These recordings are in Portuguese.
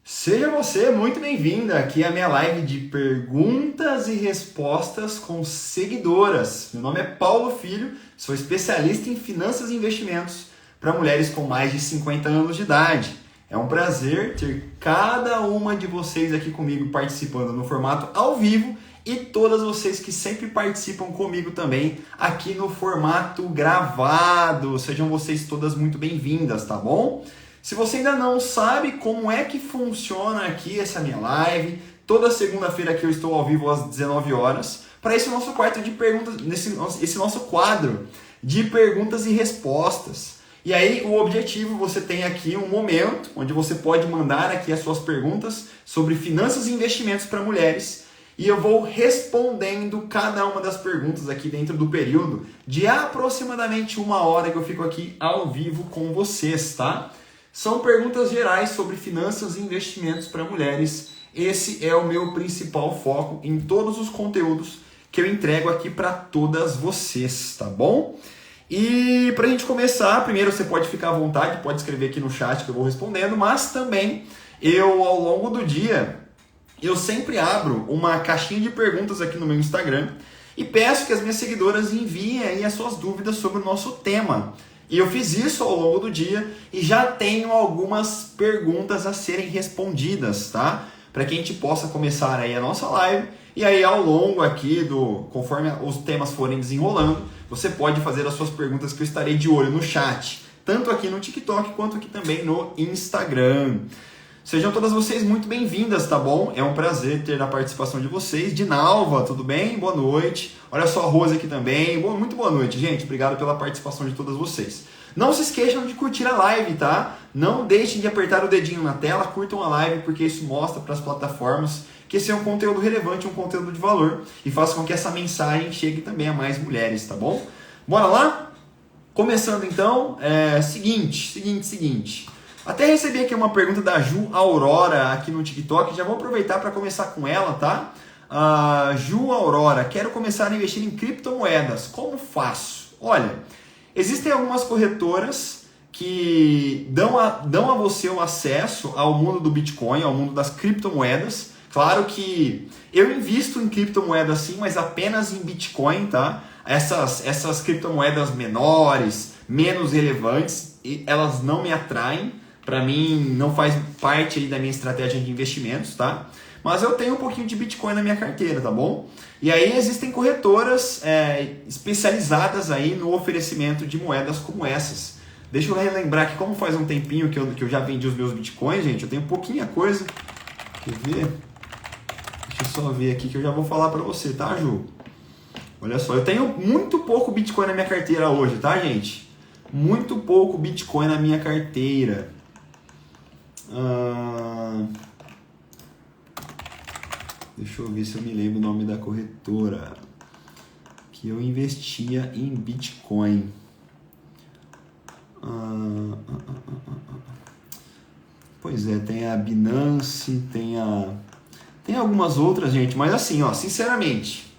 Seja você muito bem-vinda aqui à minha live de perguntas e respostas com seguidoras. Meu nome é Paulo Filho, sou especialista em finanças e investimentos para mulheres com mais de 50 anos de idade. É um prazer ter cada uma de vocês aqui comigo participando no formato ao vivo e todas vocês que sempre participam comigo também aqui no formato gravado. Sejam vocês todas muito bem-vindas, tá bom? Se você ainda não sabe como é que funciona aqui essa minha live, toda segunda-feira aqui eu estou ao vivo às 19 horas, para esse nosso quarto de perguntas, esse nosso quadro de perguntas e respostas. E aí o objetivo, você tem aqui um momento onde você pode mandar aqui as suas perguntas sobre finanças e investimentos para mulheres, e eu vou respondendo cada uma das perguntas aqui dentro do período de aproximadamente 1 hora que eu fico aqui ao vivo com vocês, tá? São perguntas gerais sobre finanças e investimentos para mulheres. Esse é o meu principal foco em todos os conteúdos que eu entrego aqui para todas vocês, tá bom? E para a gente começar, primeiro você pode ficar à vontade, pode escrever aqui no chat que eu vou respondendo, mas também eu, ao longo do dia, eu sempre abro uma caixinha de perguntas aqui no meu Instagram e peço que as minhas seguidoras enviem aí as suas dúvidas sobre o nosso tema. E eu fiz isso ao longo do dia e já tenho algumas perguntas a serem respondidas, tá? Para que a gente possa começar aí a nossa live. E aí ao longo aqui, conforme os temas forem desenrolando, você pode fazer as suas perguntas que eu estarei de olho no chat. Tanto aqui no TikTok quanto aqui também no Instagram. Sejam todas vocês muito bem-vindas, tá bom? É um prazer ter a participação de vocês. Dinalva, tudo bem? Boa noite. Olha só a Rose aqui também. Muito boa noite, gente. Obrigado pela participação de todas vocês. Não se esqueçam de curtir a live, tá? Não deixem de apertar o dedinho na tela, curtam a live, porque isso mostra para as plataformas que esse é um conteúdo relevante, um conteúdo de valor, e faz com que essa mensagem chegue também a mais mulheres, tá bom? Bora lá? Começando então, seguinte. Até recebi aqui uma pergunta da Ju Aurora aqui no TikTok, já vou aproveitar para começar com ela, tá? Ju Aurora, quero começar a investir em criptomoedas, como faço? Olha, existem algumas corretoras que dão a você o acesso ao mundo do Bitcoin, ao mundo das criptomoedas. Claro que eu invisto em criptomoedas sim, mas apenas em Bitcoin, tá? Essas criptomoedas menores, menos relevantes, elas não me atraem. Para mim, não faz parte aí da minha estratégia de investimentos, tá? Mas eu tenho um pouquinho de Bitcoin na minha carteira, tá bom? E aí existem corretoras especializadas aí no oferecimento de moedas como essas. Deixa eu relembrar que como faz um tempinho que eu já vendi os meus Bitcoins, gente, eu tenho pouquinha coisa. Quer ver? Deixa eu só ver aqui que eu já vou falar para você, tá, Ju? Olha só, eu tenho muito pouco Bitcoin na minha carteira hoje, tá, gente? Muito pouco Bitcoin na minha carteira. Deixa eu ver se eu me lembro o nome da corretora que eu investia em Bitcoin. Pois é, tem a Binance, tem algumas outras, gente, mas assim, ó, sinceramente,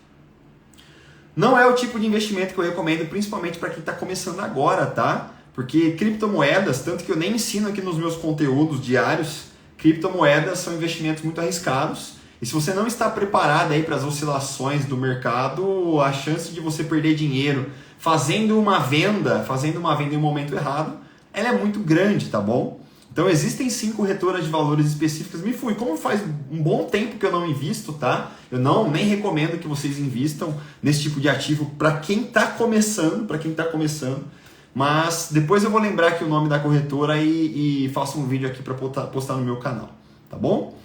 não é o tipo de investimento que eu recomendo, principalmente para quem está começando agora, tá? Porque criptomoedas, tanto que eu nem ensino aqui nos meus conteúdos diários, criptomoedas são investimentos muito arriscados. E se você não está preparado aí para as oscilações do mercado, a chance de você perder dinheiro fazendo uma venda em um momento errado, ela é muito grande, tá bom? Então existem sim corretoras de valores específicas. Como faz um bom tempo que eu não invisto, tá? Eu nem recomendo que vocês invistam nesse tipo de ativo para quem está começando, Mas depois eu vou lembrar aqui o nome da corretora e faço um vídeo aqui para postar no meu canal, tá bom?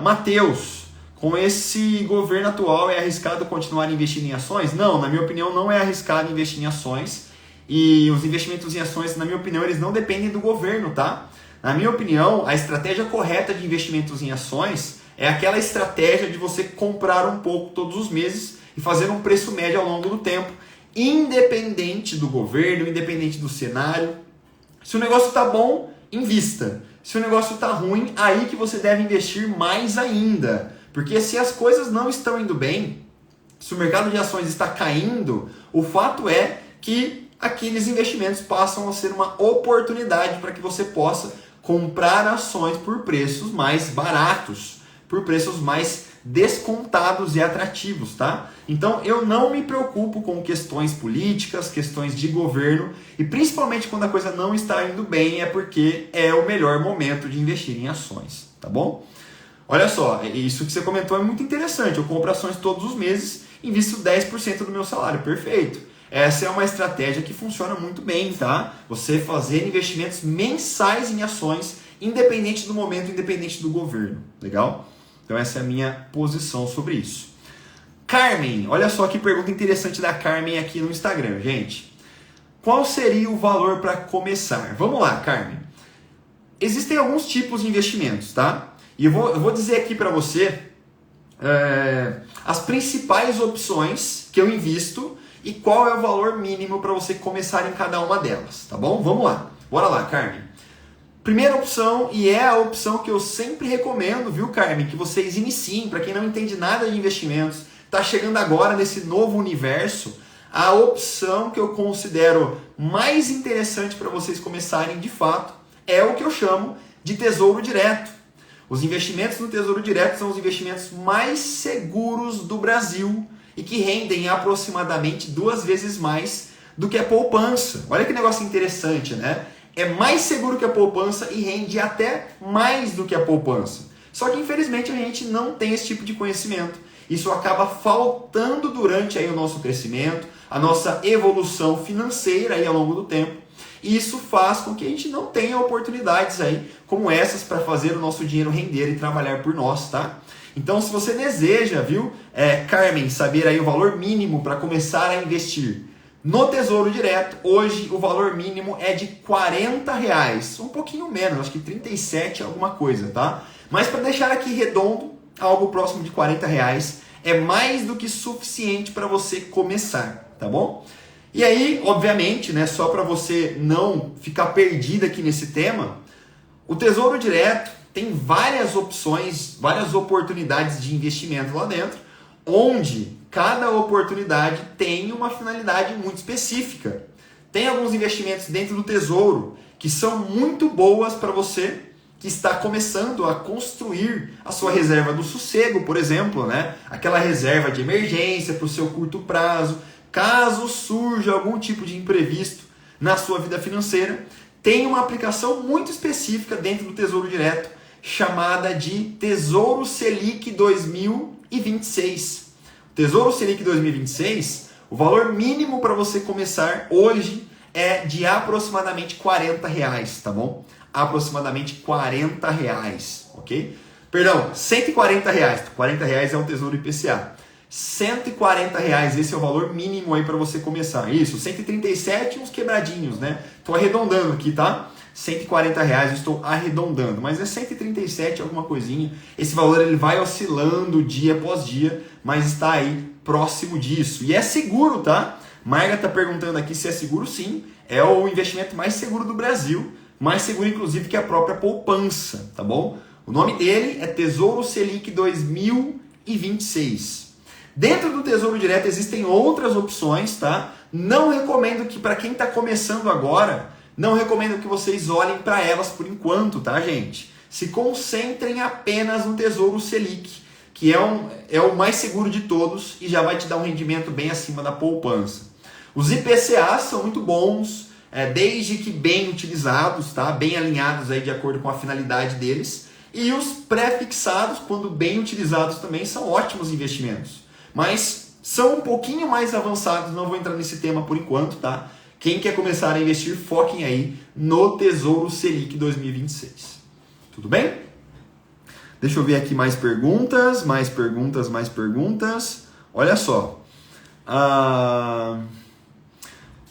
Matheus, com esse governo atual é arriscado continuar investindo em ações? Não, na minha opinião não é arriscado investir em ações. E os investimentos em ações, na minha opinião, eles não dependem do governo, tá? Na minha opinião, a estratégia correta de investimentos em ações é aquela estratégia de você comprar um pouco todos os meses e fazer um preço médio ao longo do tempo, independente do governo, independente do cenário. Se o negócio tá bom, invista. Se o negócio tá ruim, aí que você deve investir mais ainda. Porque se as coisas não estão indo bem, se o mercado de ações está caindo, o fato é que aqueles investimentos passam a ser uma oportunidade para que você possa comprar ações por preços mais baratos, por preços mais descontados e atrativos, tá? Então eu não me preocupo com questões políticas, questões de governo, e principalmente quando a coisa não está indo bem é porque é o melhor momento de investir em ações, tá bom? Olha só, isso que você comentou é muito interessante. Eu compro ações todos os meses, invisto 10% do meu salário, perfeito. Essa é uma estratégia que funciona muito bem, tá? Você fazer investimentos mensais em ações, independente do momento, independente do governo, legal? Então essa é a minha posição sobre isso. Carmen, olha só que pergunta interessante da Carmen aqui no Instagram, gente. Qual seria o valor para começar? Vamos lá, Carmen. Existem alguns tipos de investimentos, tá? E eu vou dizer aqui para você as principais opções que eu invisto e qual é o valor mínimo para você começar em cada uma delas, tá bom? Vamos lá. Bora lá, Carmen. Primeira opção, e é a opção que eu sempre recomendo, viu, Carmen? Que vocês iniciem, para quem não entende nada de investimentos, está chegando agora nesse novo universo, a opção que eu considero mais interessante para vocês começarem de fato é o que eu chamo de Tesouro Direto. Os investimentos no Tesouro Direto são os investimentos mais seguros do Brasil e que rendem aproximadamente 2 vezes mais do que a poupança. Olha que negócio interessante, né? É mais seguro que a poupança e rende até mais do que a poupança. Só que infelizmente a gente não tem esse tipo de conhecimento. Isso acaba faltando durante aí o nosso crescimento, a nossa evolução financeira aí ao longo do tempo. E isso faz com que a gente não tenha oportunidades aí como essas para fazer o nosso dinheiro render e trabalhar por nós, tá? Então, se você deseja, viu, Carmen, saber aí o valor mínimo para começar a investir no Tesouro Direto, hoje o valor mínimo é de R$40, um pouquinho menos, acho que 37 alguma coisa, tá? Mas para deixar aqui redondo, algo próximo de R$40 é mais do que suficiente para você começar, tá bom? E aí, obviamente, né, só para você não ficar perdido aqui nesse tema, o Tesouro Direto tem várias opções, várias oportunidades de investimento lá dentro, onde cada oportunidade tem uma finalidade muito específica. Tem alguns investimentos dentro do Tesouro que são muito boas para você que está começando a construir a sua reserva do sossego, por exemplo, né? Aquela reserva de emergência para o seu curto prazo, caso surja algum tipo de imprevisto na sua vida financeira. Tem uma aplicação muito específica dentro do Tesouro Direto, chamada de Tesouro Selic 2026. Tesouro Selic 2026, o valor mínimo para você começar hoje é de aproximadamente R$40, tá bom? Aproximadamente R$40, ok? Perdão, R$140. R$40 é o Tesouro IPCA. R$140, esse é o valor mínimo aí para você começar. Isso, 137 uns quebradinhos, né? Estou arredondando aqui, tá? R$140 eu estou arredondando, mas é 137 alguma coisinha. Esse valor ele vai oscilando dia após dia, mas está aí próximo disso. E é seguro, tá? Marga está perguntando aqui se é seguro, sim. É o investimento mais seguro do Brasil, mais seguro inclusive que a própria poupança, tá bom? O nome dele é Tesouro Selic 2026. Dentro do Tesouro Direto existem outras opções, tá? Não recomendo que para quem está começando agora, não recomendo que vocês olhem para elas por enquanto, tá, gente? Se concentrem apenas no Tesouro Selic, que é o mais seguro de todos e já vai te dar um rendimento bem acima da poupança. Os IPCAs são muito bons, desde que bem utilizados, tá? Bem alinhados aí de acordo com a finalidade deles. E os pré-fixados, quando bem utilizados também, são ótimos investimentos. Mas são um pouquinho mais avançados, não vou entrar nesse tema por enquanto, tá? Quem quer começar a investir, foquem aí no Tesouro Selic 2026. Tudo bem? Deixa eu ver aqui mais perguntas. Olha só.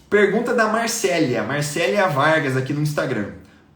Pergunta da Marcélia Vargas aqui no Instagram.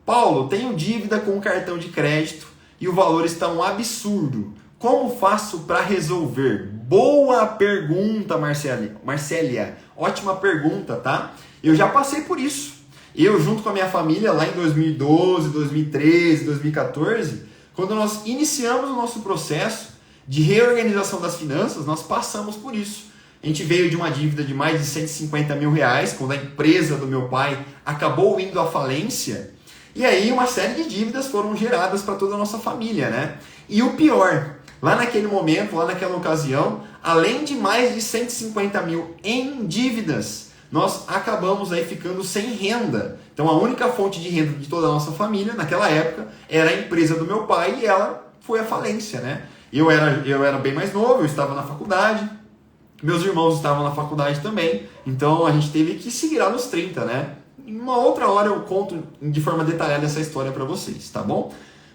Paulo, tenho dívida com o cartão de crédito e o valor está um absurdo. Como faço para resolver? Boa pergunta, Marcélia. Ótima pergunta, tá? Eu já passei por isso. Eu, junto com a minha família, lá em 2012, 2013, 2014, quando nós iniciamos o nosso processo de reorganização das finanças, nós passamos por isso. A gente veio de uma dívida de mais de R$150 mil, quando a empresa do meu pai acabou indo à falência. E aí uma série de dívidas foram geradas para toda a nossa família, né? E o pior, lá naquele momento, lá naquela ocasião, além de mais de 150 mil em dívidas, nós acabamos aí ficando sem renda. Então a única fonte de renda de toda a nossa família, naquela época, era a empresa do meu pai e ela foi à falência, né? Eu era bem mais novo, eu estava na faculdade, meus irmãos estavam na faculdade também, então a gente teve que se virar nos 30, né? Em uma outra hora eu conto de forma detalhada essa história para vocês, tá bom?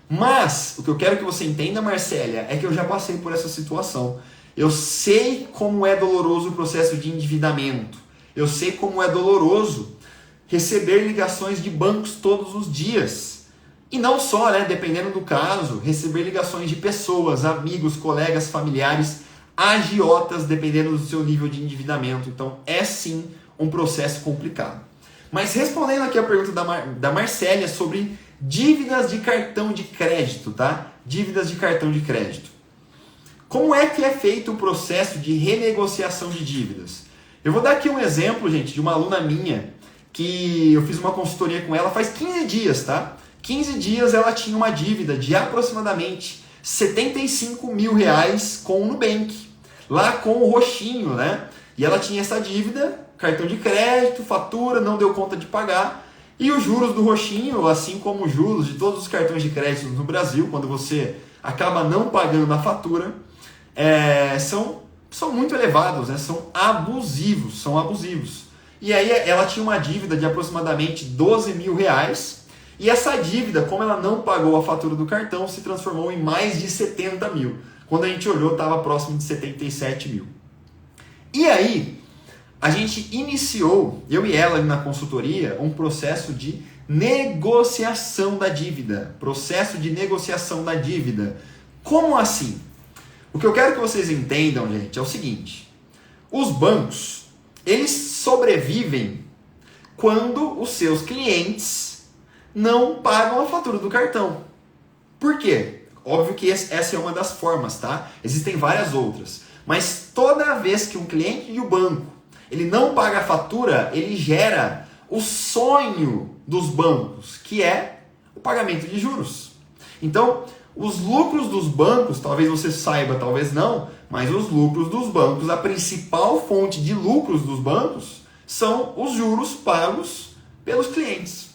Mas o que eu quero que você entenda, Marcélia, é que eu já passei por essa situação. Eu sei como é doloroso o processo de endividamento. Eu sei como é doloroso receber ligações de bancos todos os dias. E não só, né, dependendo do caso, receber ligações de pessoas, amigos, colegas, familiares, agiotas, dependendo do seu nível de endividamento. Então é sim um processo complicado. Mas respondendo aqui a pergunta da Marcélia sobre dívidas de cartão de crédito, tá? Dívidas de cartão de crédito. Como é que é feito o processo de renegociação de dívidas? Eu vou dar aqui um exemplo, gente, de uma aluna minha que eu fiz uma consultoria com ela faz 15 dias, tá? 15 dias ela tinha uma dívida de aproximadamente 75 mil reais com o Nubank, lá com o roxinho, né? E ela tinha essa dívida, cartão de crédito, fatura, não deu conta de pagar. E os juros do roxinho, assim como os juros de todos os cartões de crédito no Brasil, quando você acaba não pagando a fatura, são muito elevados, né? São abusivos. E aí ela tinha uma dívida de aproximadamente 12 mil reais, e essa dívida, como ela não pagou a fatura do cartão, se transformou em mais de 70 mil. Quando a gente olhou, estava próximo de 77 mil. E aí, a gente iniciou, eu e ela ali na consultoria, um processo de negociação da dívida. Processo de negociação da dívida. Como assim? O que eu quero que vocês entendam, gente, é o seguinte. Os bancos, eles sobrevivem quando os seus clientes não pagam a fatura do cartão. Por quê? Óbvio que essa é uma das formas, tá? Existem várias outras. Mas toda vez que um cliente de um banco ele não paga a fatura, ele gera o sonho dos bancos, que é o pagamento de juros. Então, os lucros dos bancos, talvez você saiba, talvez não, mas os lucros dos bancos, a principal fonte de lucros dos bancos são os juros pagos pelos clientes.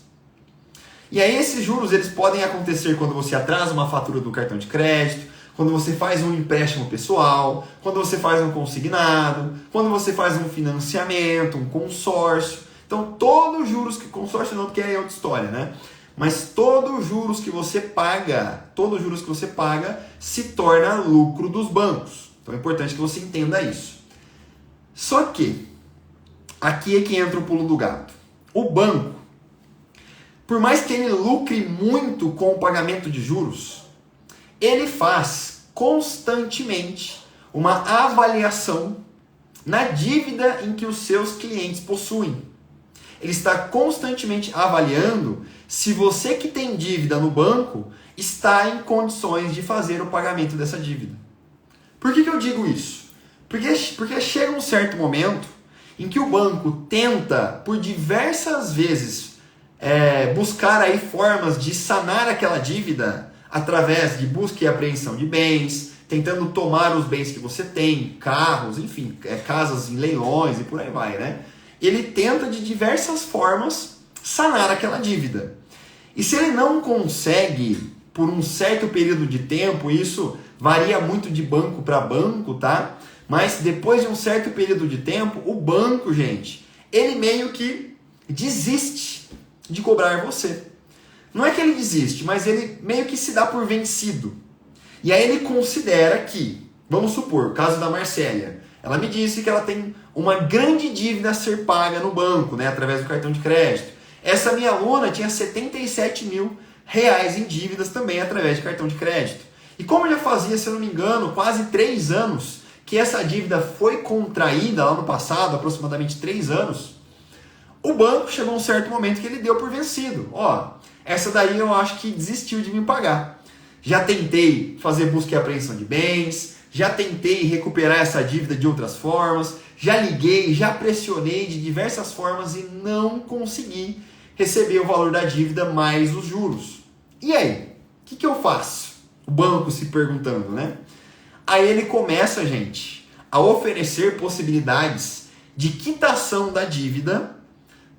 E aí esses juros eles podem acontecer quando você atrasa uma fatura do cartão de crédito, quando você faz um empréstimo pessoal, quando você faz um consignado, quando você faz um financiamento, um consórcio. Então, todos os juros que consórcio não, porque é outra história, né? Mas todos os juros que você paga, se torna lucro dos bancos. Então é importante que você entenda isso. Só que, aqui é que entra o pulo do gato. O banco, por mais que ele lucre muito com o pagamento de juros, ele faz constantemente uma avaliação na dívida em que os seus clientes possuem. Ele está constantemente avaliando se você que tem dívida no banco está em condições de fazer o pagamento dessa dívida. Por que eu digo isso? Porque chega um certo momento em que o banco tenta, por diversas vezes, buscar aí formas de sanar aquela dívida através de busca e apreensão de bens, tentando tomar os bens que você tem, carros, enfim, casas em leilões e por aí vai, né? Ele tenta de diversas formas sanar aquela dívida. E se ele não consegue, por um certo período de tempo, isso varia muito de banco para banco, tá? Mas depois de um certo período de tempo, o banco, gente, ele meio que desiste de cobrar você. Não é que ele desiste, mas ele meio que se dá por vencido. E aí ele considera que, vamos supor, o caso da Marcélia, ela me disse que ela tem uma grande dívida a ser paga no banco, né, através do cartão de crédito. Essa minha aluna tinha 77 mil reais em dívidas também através de cartão de crédito. E como já fazia, se eu não me engano, quase 3 anos que essa dívida foi contraída lá no passado, aproximadamente 3 anos, o banco chegou a um certo momento que ele deu por vencido. Ó, essa daí eu acho que desistiu de me pagar. Já tentei fazer busca e apreensão de bens, já tentei recuperar essa dívida de outras formas, já liguei, já pressionei de diversas formas e não consegui receber o valor da dívida mais os juros. E aí? O que eu faço? O banco se perguntando, né? Aí ele começa, gente, a oferecer possibilidades de quitação da dívida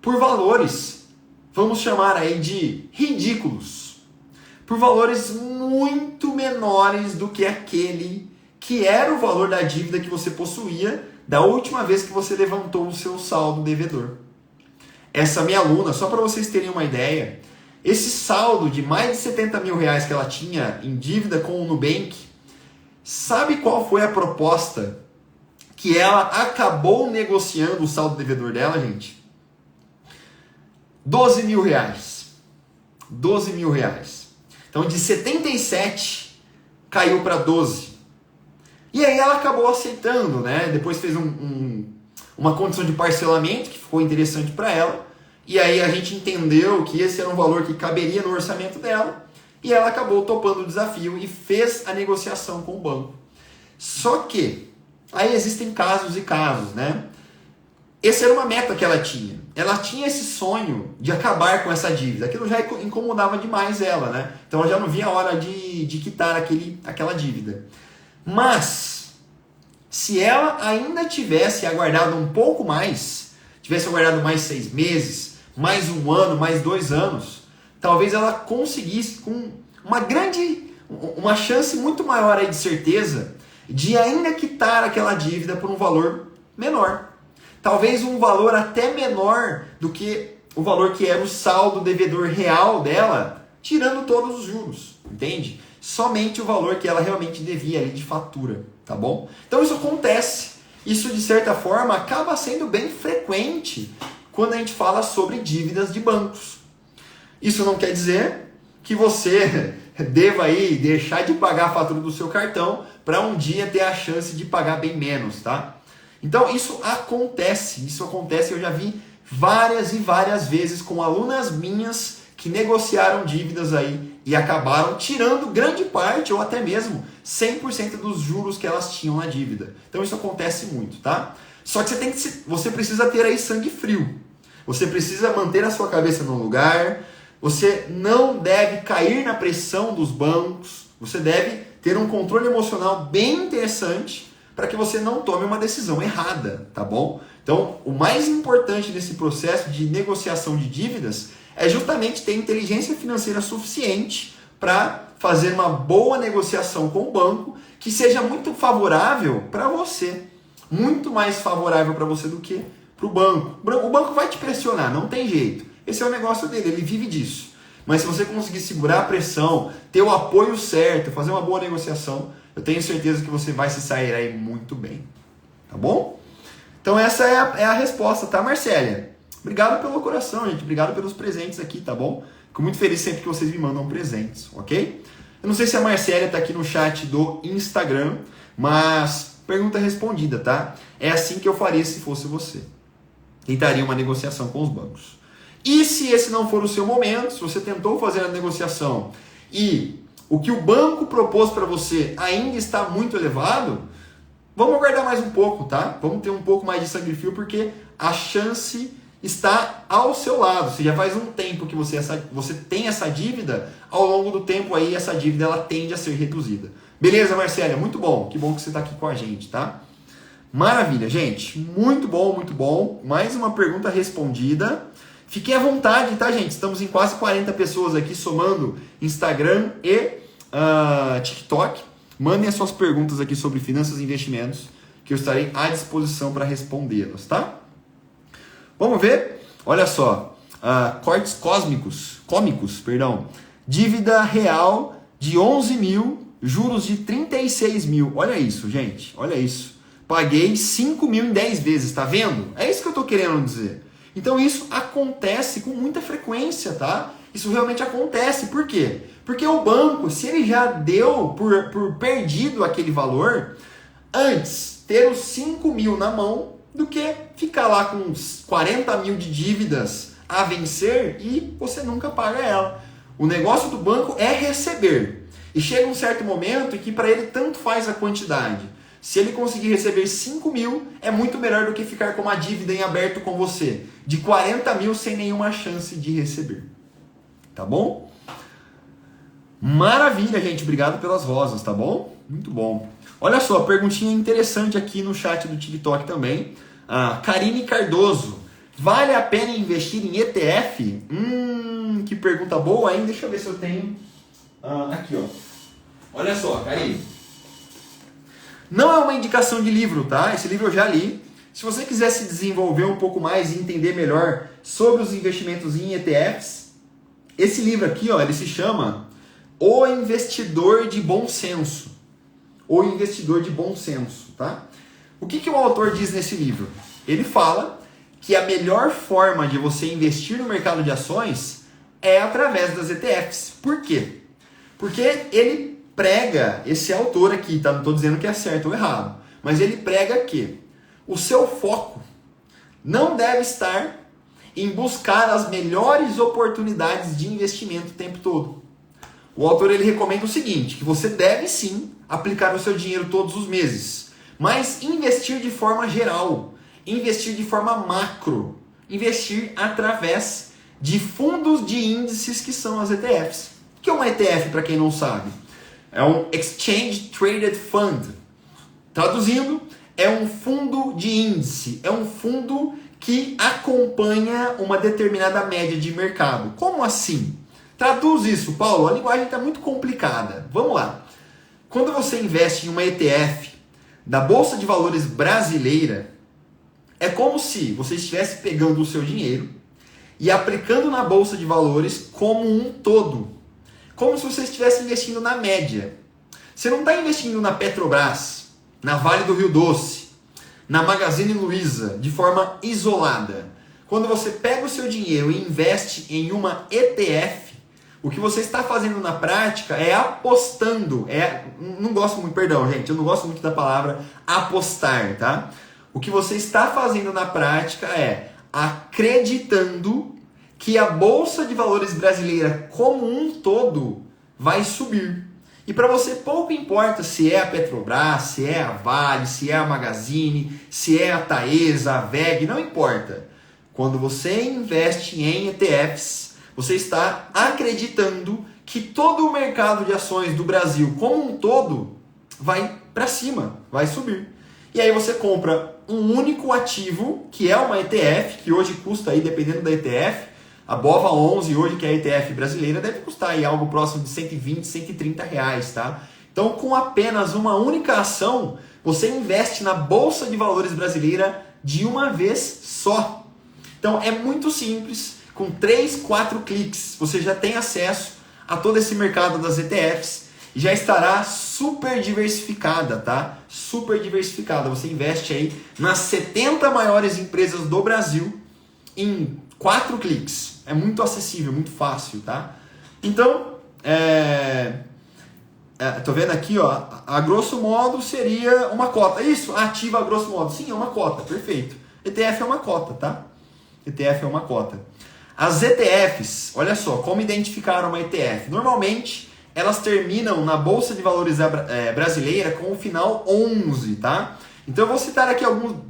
por valores, vamos chamar aí de ridículos, por valores muito menores do que aquele que era o valor da dívida que você possuía da última vez que você levantou o seu saldo devedor. Essa minha aluna, só para vocês terem uma ideia, esse saldo de mais de 70 mil reais que ela tinha em dívida com o Nubank, sabe qual foi a proposta que ela acabou negociando o saldo devedor dela, gente? 12 mil reais. 12 mil reais. Então, de 77 caiu para 12. E aí ela acabou aceitando, né? Depois fez uma condição de parcelamento que ficou interessante para ela. E aí a gente entendeu que esse era um valor que caberia no orçamento dela. E ela acabou topando o desafio e fez a negociação com o banco. Só que aí existem casos e casos, né? Essa era uma meta que ela tinha. Ela tinha esse sonho de acabar com essa dívida. Aquilo já incomodava demais ela, né? Então ela já não via a hora de quitar aquela dívida. Mas, se ela ainda tivesse aguardado um pouco mais, tivesse aguardado mais 6 meses, mais 1 ano, mais 2 anos, talvez ela conseguisse com uma chance muito maior aí de certeza de ainda quitar aquela dívida por um valor menor. Talvez um valor até menor do que o valor que era o saldo devedor real dela, tirando todos os juros, entende? Somente o valor que ela realmente devia ali de fatura, tá bom? Então isso acontece. Isso, de certa forma, acaba sendo bem frequente quando a gente fala sobre dívidas de bancos. Isso não quer dizer que você deva aí deixar de pagar a fatura do seu cartão para um dia ter a chance de pagar bem menos, tá? Então isso acontece, eu já vi várias e várias vezes com alunas minhas que negociaram dívidas aí e acabaram tirando grande parte ou até mesmo 100% dos juros que elas tinham na dívida. Então isso acontece muito, tá? Só que você precisa ter aí sangue frio. Você precisa manter a sua cabeça no lugar. Você não deve cair na pressão dos bancos. Você deve ter um controle emocional bem interessante para que você não tome uma decisão errada, tá bom? Então, o mais importante nesse processo de negociação de dívidas é justamente ter inteligência financeira suficiente para fazer uma boa negociação com o banco que seja muito favorável para você. Muito mais favorável para você do que para o banco. O banco vai te pressionar, não tem jeito. Esse é o negócio dele, ele vive disso. Mas se você conseguir segurar a pressão, ter o apoio certo, fazer uma boa negociação, eu tenho certeza que você vai se sair aí muito bem. Tá bom? Então essa é a resposta, tá, Marcélia? Obrigado pelo coração, gente. Obrigado pelos presentes aqui, tá bom? Fico muito feliz sempre que vocês me mandam presentes, ok? Eu não sei se a Marcélia tá aqui no chat do Instagram, mas pergunta respondida, tá? É assim que eu faria se fosse você. Tentaria uma negociação com os bancos. E se esse não for o seu momento, se você tentou fazer a negociação e o que o banco propôs para você ainda está muito elevado, vamos aguardar mais um pouco, tá? Vamos ter um pouco mais de sangue frio, porque a chance está ao seu lado. Se já faz um tempo que você tem essa dívida, ao longo do tempo aí essa dívida ela tende a ser reduzida. Beleza, Marcélia? Muito bom. Que bom que você está aqui com a gente, tá? Maravilha, gente. Muito bom, muito bom. Mais uma pergunta respondida. Fiquem à vontade, tá, gente? Estamos em quase 40 pessoas aqui, somando Instagram e TikTok. Mandem as suas perguntas aqui sobre finanças e investimentos, que eu estarei à disposição para respondê-las, tá? Vamos ver? Olha só. Cortes cômicos. Dívida real de 11 mil, juros de 36 mil. Olha isso, gente. Olha isso. Paguei 5 mil em 10 vezes, tá vendo? É isso que eu tô querendo dizer. Então isso acontece com muita frequência, tá? Isso realmente acontece. Por quê? Porque o banco, se ele já deu por perdido aquele valor, antes ter os 5 mil na mão do que ficar lá com uns 40 mil de dívidas a vencer e você nunca paga ela. O negócio do banco é receber. E chega um certo momento em que para ele tanto faz a quantidade. Se ele conseguir receber 5 mil, é muito melhor do que ficar com uma dívida em aberto com você de 40 mil sem nenhuma chance de receber. Tá bom? Maravilha, gente. Obrigado pelas rosas, tá bom? Muito bom. Olha só, perguntinha interessante aqui no chat do TikTok também. Karine Cardoso. Vale a pena investir em ETF? Que pergunta boa, hein? Deixa eu ver se eu tenho... aqui, ó. Olha só, Karine. Não é uma indicação de livro, tá? Esse livro eu já li. Se você quiser se desenvolver um pouco mais e entender melhor sobre os investimentos em ETFs, esse livro aqui, ó, ele se chama O Investidor de Bom Senso. O Investidor de Bom Senso, tá? O que o autor diz nesse livro? Ele fala que a melhor forma de você investir no mercado de ações é através das ETFs. Por quê? Porque ele prega, esse autor aqui, tá? Não estou dizendo que é certo ou errado, mas ele prega que o seu foco não deve estar em buscar as melhores oportunidades de investimento o tempo todo. O autor ele recomenda o seguinte, que você deve sim aplicar o seu dinheiro todos os meses, mas investir de forma geral, investir de forma macro, investir através de fundos de índices que são as ETFs. O que é uma ETF, para quem não sabe? É um Exchange Traded Fund. Traduzindo, é um fundo de índice, é um fundo que acompanha uma determinada média de mercado. Como assim? Traduz isso, Paulo, a linguagem está muito complicada. Vamos lá. Quando você investe em uma ETF da Bolsa de Valores brasileira, é como se você estivesse pegando o seu dinheiro e aplicando na Bolsa de Valores como um todo. Como se você estivesse investindo na média. Você não está investindo na Petrobras, na Vale do Rio Doce, na Magazine Luiza, de forma isolada. Quando você pega o seu dinheiro e investe em uma ETF, o que você está fazendo na prática é apostando. Não gosto muito, perdão, gente, eu não gosto muito da palavra apostar, tá? O que você está fazendo na prática é acreditando que a Bolsa de Valores brasileira como um todo vai subir. E para você pouco importa se é a Petrobras, se é a Vale, se é a Magazine, se é a Taesa, a VEG, não importa. Quando você investe em ETFs, você está acreditando que todo o mercado de ações do Brasil como um todo vai para cima, vai subir. E aí você compra um único ativo, que é uma ETF, que hoje custa aí, dependendo da ETF, a BOVA11 hoje, que é a ETF brasileira, deve custar aí algo próximo de 120, 130 reais, tá? Então, com apenas uma única ação, você investe na Bolsa de Valores brasileira de uma vez só. Então, é muito simples, com 3, 4 cliques, você já tem acesso a todo esse mercado das ETFs e já estará super diversificada, tá? Super diversificada. Você investe aí nas 70 maiores empresas do Brasil em 4 cliques. É muito acessível, muito fácil, tá? Então, tô vendo aqui, ó, a grosso modo seria uma cota. Isso, ativa a grosso modo. Sim, é uma cota, perfeito. ETF é uma cota, tá? ETF é uma cota. As ETFs, olha só, como identificar uma ETF? Normalmente, elas terminam na Bolsa de Valores brasileira com o final 11, tá? Então, eu vou citar aqui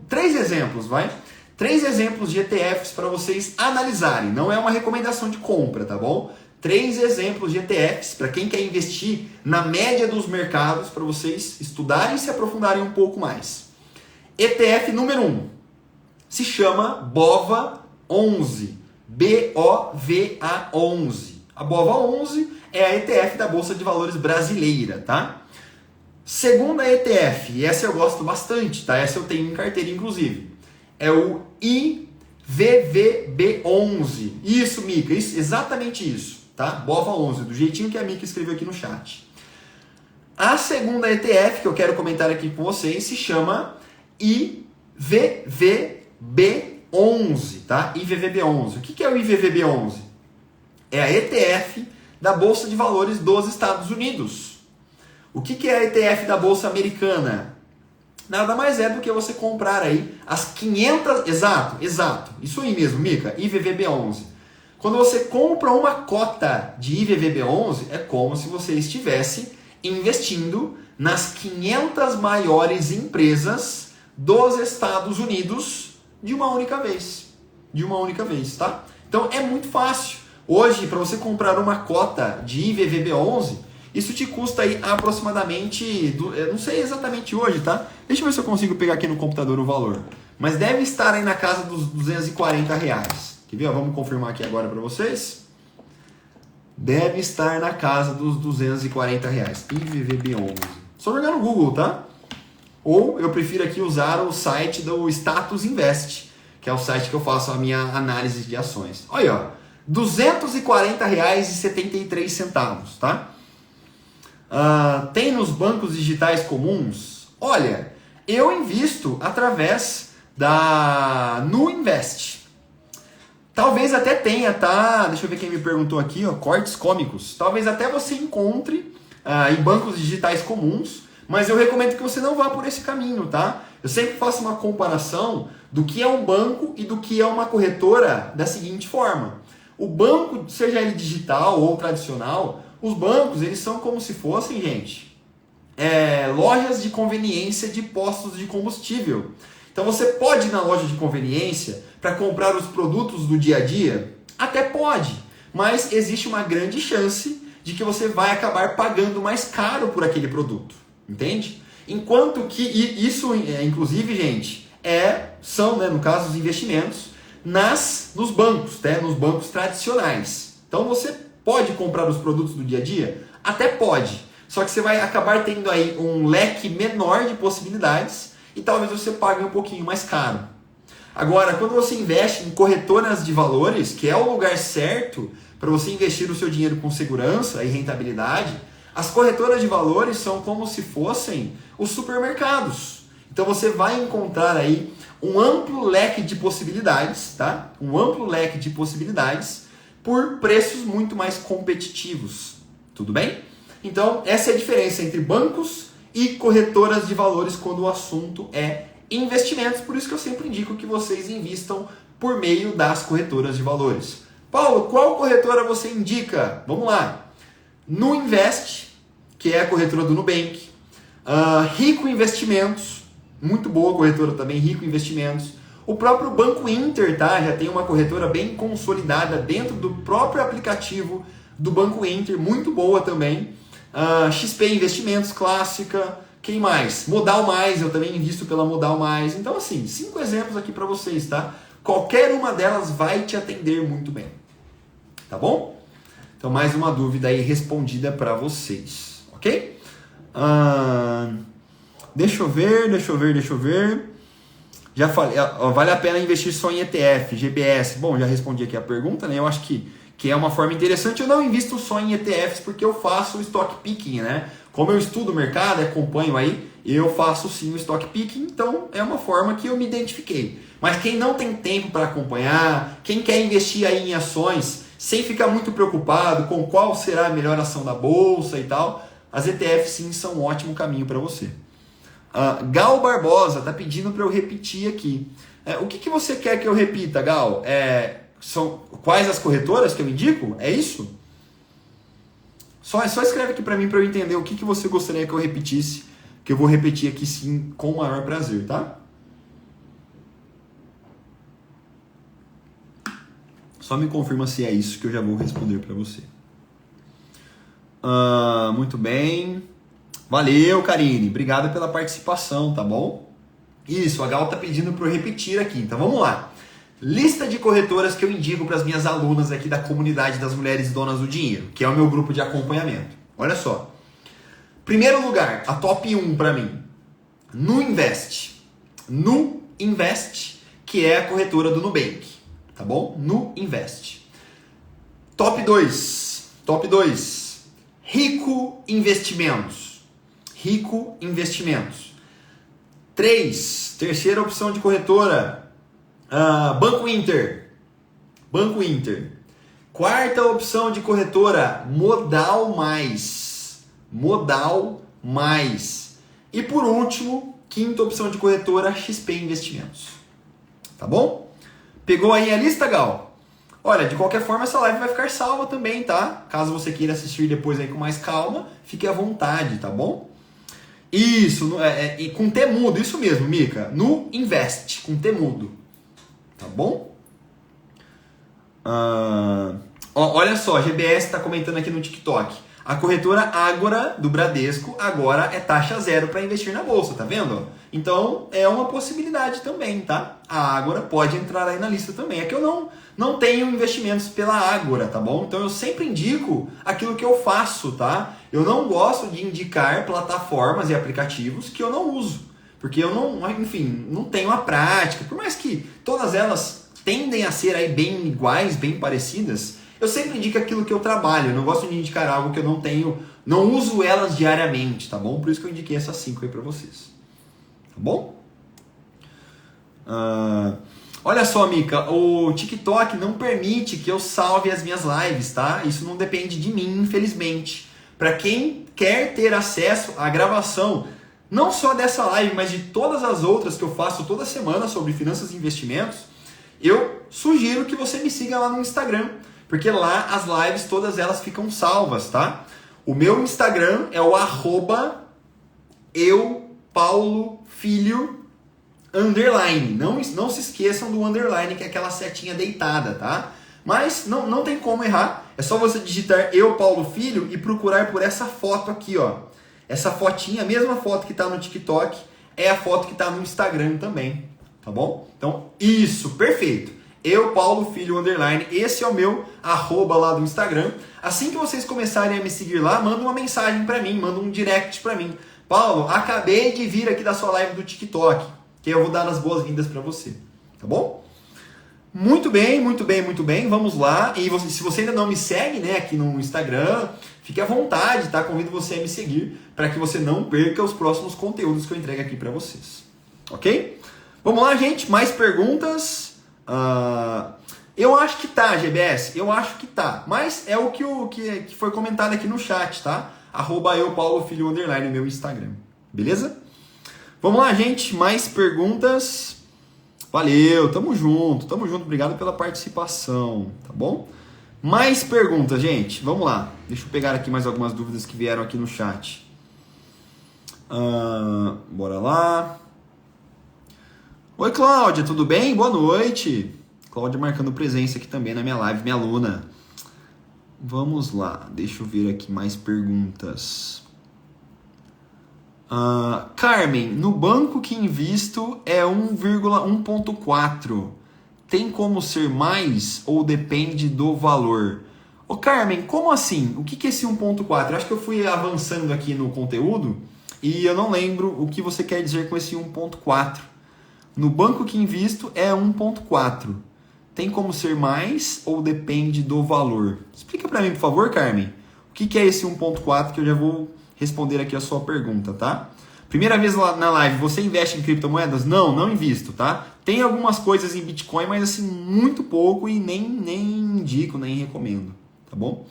3 exemplos, vai? 3 exemplos de ETFs para vocês analisarem. Não é uma recomendação de compra, tá bom? 3 exemplos de ETFs para quem quer investir na média dos mercados, para vocês estudarem e se aprofundarem um pouco mais. ETF número 1 se chama BOVA11. BOVA11. A BOVA11 é a ETF da Bolsa de Valores brasileira, tá? Segunda ETF, e essa eu gosto bastante, tá? Essa eu tenho em carteira, inclusive. É o IVVB11. Isso, Mica, exatamente isso, tá? BOVA11, do jeitinho que a Mica escreveu aqui no chat. A segunda ETF que eu quero comentar aqui com vocês se chama IVVB11, tá? IVVB11. O que é o IVVB11? É a ETF da Bolsa de Valores dos Estados Unidos. O que é a ETF da Bolsa Americana? Nada mais é do que você comprar aí as 500... Exato. Isso aí mesmo, Mica, IVVB11. Quando você compra uma cota de IVVB11, é como se você estivesse investindo nas 500 maiores empresas dos Estados Unidos de uma única vez. De uma única vez, tá? Então é muito fácil. Hoje, para você comprar uma cota de IVVB11, isso te custa aí aproximadamente, eu não sei exatamente hoje, tá? Deixa eu ver se eu consigo pegar aqui no computador o valor. Mas deve estar aí na casa dos R$240. Quer ver? Vamos confirmar aqui agora para vocês. Deve estar na casa dos R$240. IVVB11. Só jogar no Google, tá? Ou eu prefiro aqui usar o site do Status Invest, que é o site que eu faço a minha análise de ações. Olha, ó, R$240,73, tá? Tem nos bancos digitais comuns? Olha, eu invisto através da Nuinvest. Talvez até tenha, tá? Deixa eu ver quem me perguntou aqui, ó, cortes cômicos. Talvez até você encontre em bancos digitais comuns, mas eu recomendo que você não vá por esse caminho, tá? Eu sempre faço uma comparação do que é um banco e do que é uma corretora da seguinte forma. O banco, seja ele digital ou tradicional, os bancos, eles são como se fossem, gente, lojas de conveniência de postos de combustível. Então você pode ir na loja de conveniência para comprar os produtos do dia a dia? Até pode, mas existe uma grande chance de que você vai acabar pagando mais caro por aquele produto, entende? Enquanto que isso, inclusive, gente, são, né, no caso, os investimentos nos bancos, né, nos bancos tradicionais. Então você pode comprar os produtos do dia a dia? Até pode, só que você vai acabar tendo aí um leque menor de possibilidades e talvez você pague um pouquinho mais caro. Agora, quando você investe em corretoras de valores, que é o lugar certo para você investir o seu dinheiro com segurança e rentabilidade, as corretoras de valores são como se fossem os supermercados. Então você vai encontrar aí um amplo leque de possibilidades, tá? Um amplo leque de possibilidades por preços muito mais competitivos. Tudo bem? Então, essa é a diferença entre bancos e corretoras de valores quando o assunto é investimentos. Por isso que eu sempre indico que vocês invistam por meio das corretoras de valores. Paulo, qual corretora você indica? Vamos lá. Nuinvest, que é a corretora do Nubank. Rico Investimentos, muito boa corretora também, Rico Investimentos. O próprio Banco Inter, tá? Já tem uma corretora bem consolidada dentro do próprio aplicativo do Banco Inter, muito boa também. XP Investimentos, clássica. Quem mais? Modal Mais, eu também invisto pela Modal Mais. Então, assim, 5 exemplos aqui para vocês, tá? Qualquer uma delas vai te atender muito bem. Tá bom? Então, mais uma dúvida aí respondida para vocês, ok? Deixa eu ver. Já falei, vale a pena investir só em ETF, GBS. Bom, já respondi aqui a pergunta, né? Eu acho que é uma forma interessante. Eu não invisto só em ETFs porque eu faço stock picking, né? Como eu estudo o mercado, acompanho aí, eu faço sim o stock picking, então é uma forma que eu me identifiquei. Mas quem não tem tempo para acompanhar, quem quer investir aí em ações sem ficar muito preocupado com qual será a melhor ação da bolsa e tal, as ETFs sim são um ótimo caminho para você. Gal Barbosa está pedindo para eu repetir aqui. O que você quer que eu repita, Gal? São quais as corretoras que eu indico? É isso? Só escreve aqui para mim para eu entender o que você gostaria que eu repetisse, que eu vou repetir aqui sim com o maior prazer, tá? Só me confirma se é isso que eu já vou responder para você. Muito bem. Valeu, Karine. Obrigado pela participação, tá bom? Isso, a Gal tá pedindo para eu repetir aqui. Então vamos lá. Lista de corretoras que eu indico para as minhas alunas aqui da comunidade das mulheres donas do dinheiro, que é o meu grupo de acompanhamento. Olha só. Primeiro lugar, a top 1 para mim. Nuinvest. Nuinvest, que é a corretora do Nubank. Tá bom? Nuinvest. Top 2. Rico Investimentos. Rico Investimentos. 3. Terceira opção de corretora. Banco Inter. Banco Inter. Quarta opção de corretora. Modal Mais. Modal Mais. E por último, quinta opção de corretora. XP Investimentos. Tá bom? Pegou aí a lista, Gal? Olha, de qualquer forma, essa live vai ficar salva também, tá? Caso você queira assistir depois aí com mais calma, fique à vontade, tá bom? Isso, e com T mudo, isso mesmo, Mica. No Invest, com T mudo. Tá bom? Olha só, a GBS está comentando aqui no TikTok. A corretora Ágora do Bradesco agora é taxa zero para investir na bolsa, tá vendo? Então é uma possibilidade também, tá? A Ágora pode entrar aí na lista também. É que eu não tenho investimentos pela Ágora, tá bom? Então eu sempre indico aquilo que eu faço, tá? Eu não gosto de indicar plataformas e aplicativos que eu não uso. Porque eu não tenho a prática. Por mais que todas elas tendem a ser aí bem iguais, bem parecidas, eu sempre indico aquilo que eu trabalho. Eu não gosto de indicar algo que eu não uso elas diariamente, tá bom? Por isso que eu indiquei essas 5 aí pra vocês. Tá bom? Olha só, Mica, o TikTok não permite que eu salve as minhas lives, tá? Isso não depende de mim, infelizmente. Para quem quer ter acesso à gravação, não só dessa live, mas de todas as outras que eu faço toda semana sobre finanças e investimentos, eu sugiro que você me siga lá no Instagram, porque lá as lives, todas elas ficam salvas, tá? O meu Instagram é o @eupaulofilho_. Não se esqueçam do underline, que é aquela setinha deitada, tá? Mas não tem como errar. É só você digitar Eu Paulo Filho e procurar por essa foto aqui, ó. Essa fotinha, a mesma foto que tá no TikTok, é a foto que tá no Instagram também, tá bom? Então, isso, perfeito. Eu Paulo Filho underline, esse é o meu @ lá do Instagram. Assim que vocês começarem a me seguir lá, manda uma mensagem pra mim, manda um direct pra mim. Paulo, acabei de vir aqui da sua live do TikTok, que eu vou dar as boas-vindas para você, tá bom? Muito bem, muito bem, muito bem, vamos lá. E se você ainda não me segue, né, aqui no Instagram, fique à vontade, tá? Convido você a me seguir para que você não perca os próximos conteúdos que eu entrego aqui para vocês, ok? Vamos lá, gente, mais perguntas? Eu acho que tá, GBS, eu acho que tá, mas é o que foi comentado aqui no chat, tá? @eupaulofilho underline, meu Instagram, beleza? Vamos lá, gente, mais perguntas. Valeu, tamo junto, obrigado pela participação, tá bom? Mais perguntas, gente, vamos lá. Deixa eu pegar aqui mais algumas dúvidas que vieram aqui no chat. Bora lá. Oi, Cláudia, tudo bem? Boa noite. Cláudia marcando presença aqui também na minha live, minha aluna. Vamos lá, deixa eu ver aqui mais perguntas. Carmen, no banco que invisto é 1,1.4. Tem como ser mais ou depende do valor? Ô Carmen, como assim? O que é esse 1.4? Acho que eu fui avançando aqui no conteúdo e eu não lembro o que você quer dizer com esse 1.4. No banco que invisto é 1.4. Tem como ser mais ou depende do valor? Explica para mim, por favor, Carmen. O que é esse 1.4 que eu já vou responder aqui a sua pergunta, tá? Primeira vez lá na live, você investe em criptomoedas? Não invisto, tá? Tem algumas coisas em Bitcoin, mas assim, muito pouco e nem indico, nem recomendo, tá bom?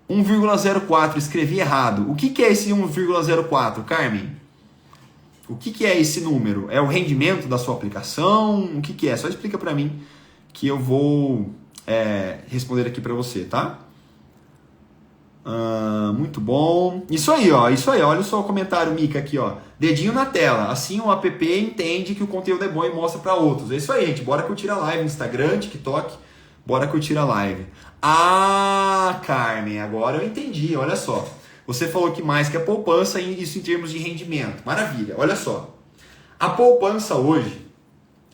1,04, escrevi errado. O que é esse 1,04, Carmen? O que é esse número? É o rendimento da sua aplicação? O que é? Só explica pra mim que eu vou responder aqui pra você, tá? Muito bom. Isso aí, olha só o comentário, Mica, aqui, ó. Dedinho na tela. Assim o app entende que o conteúdo é bom e mostra para outros. É isso aí, gente. Bora curtir a live no Instagram, TikTok. Bora curtir a live. Carmen, agora eu entendi. Olha só. Você falou que mais que a poupança, isso em termos de rendimento. Maravilha. Olha só. A poupança hoje,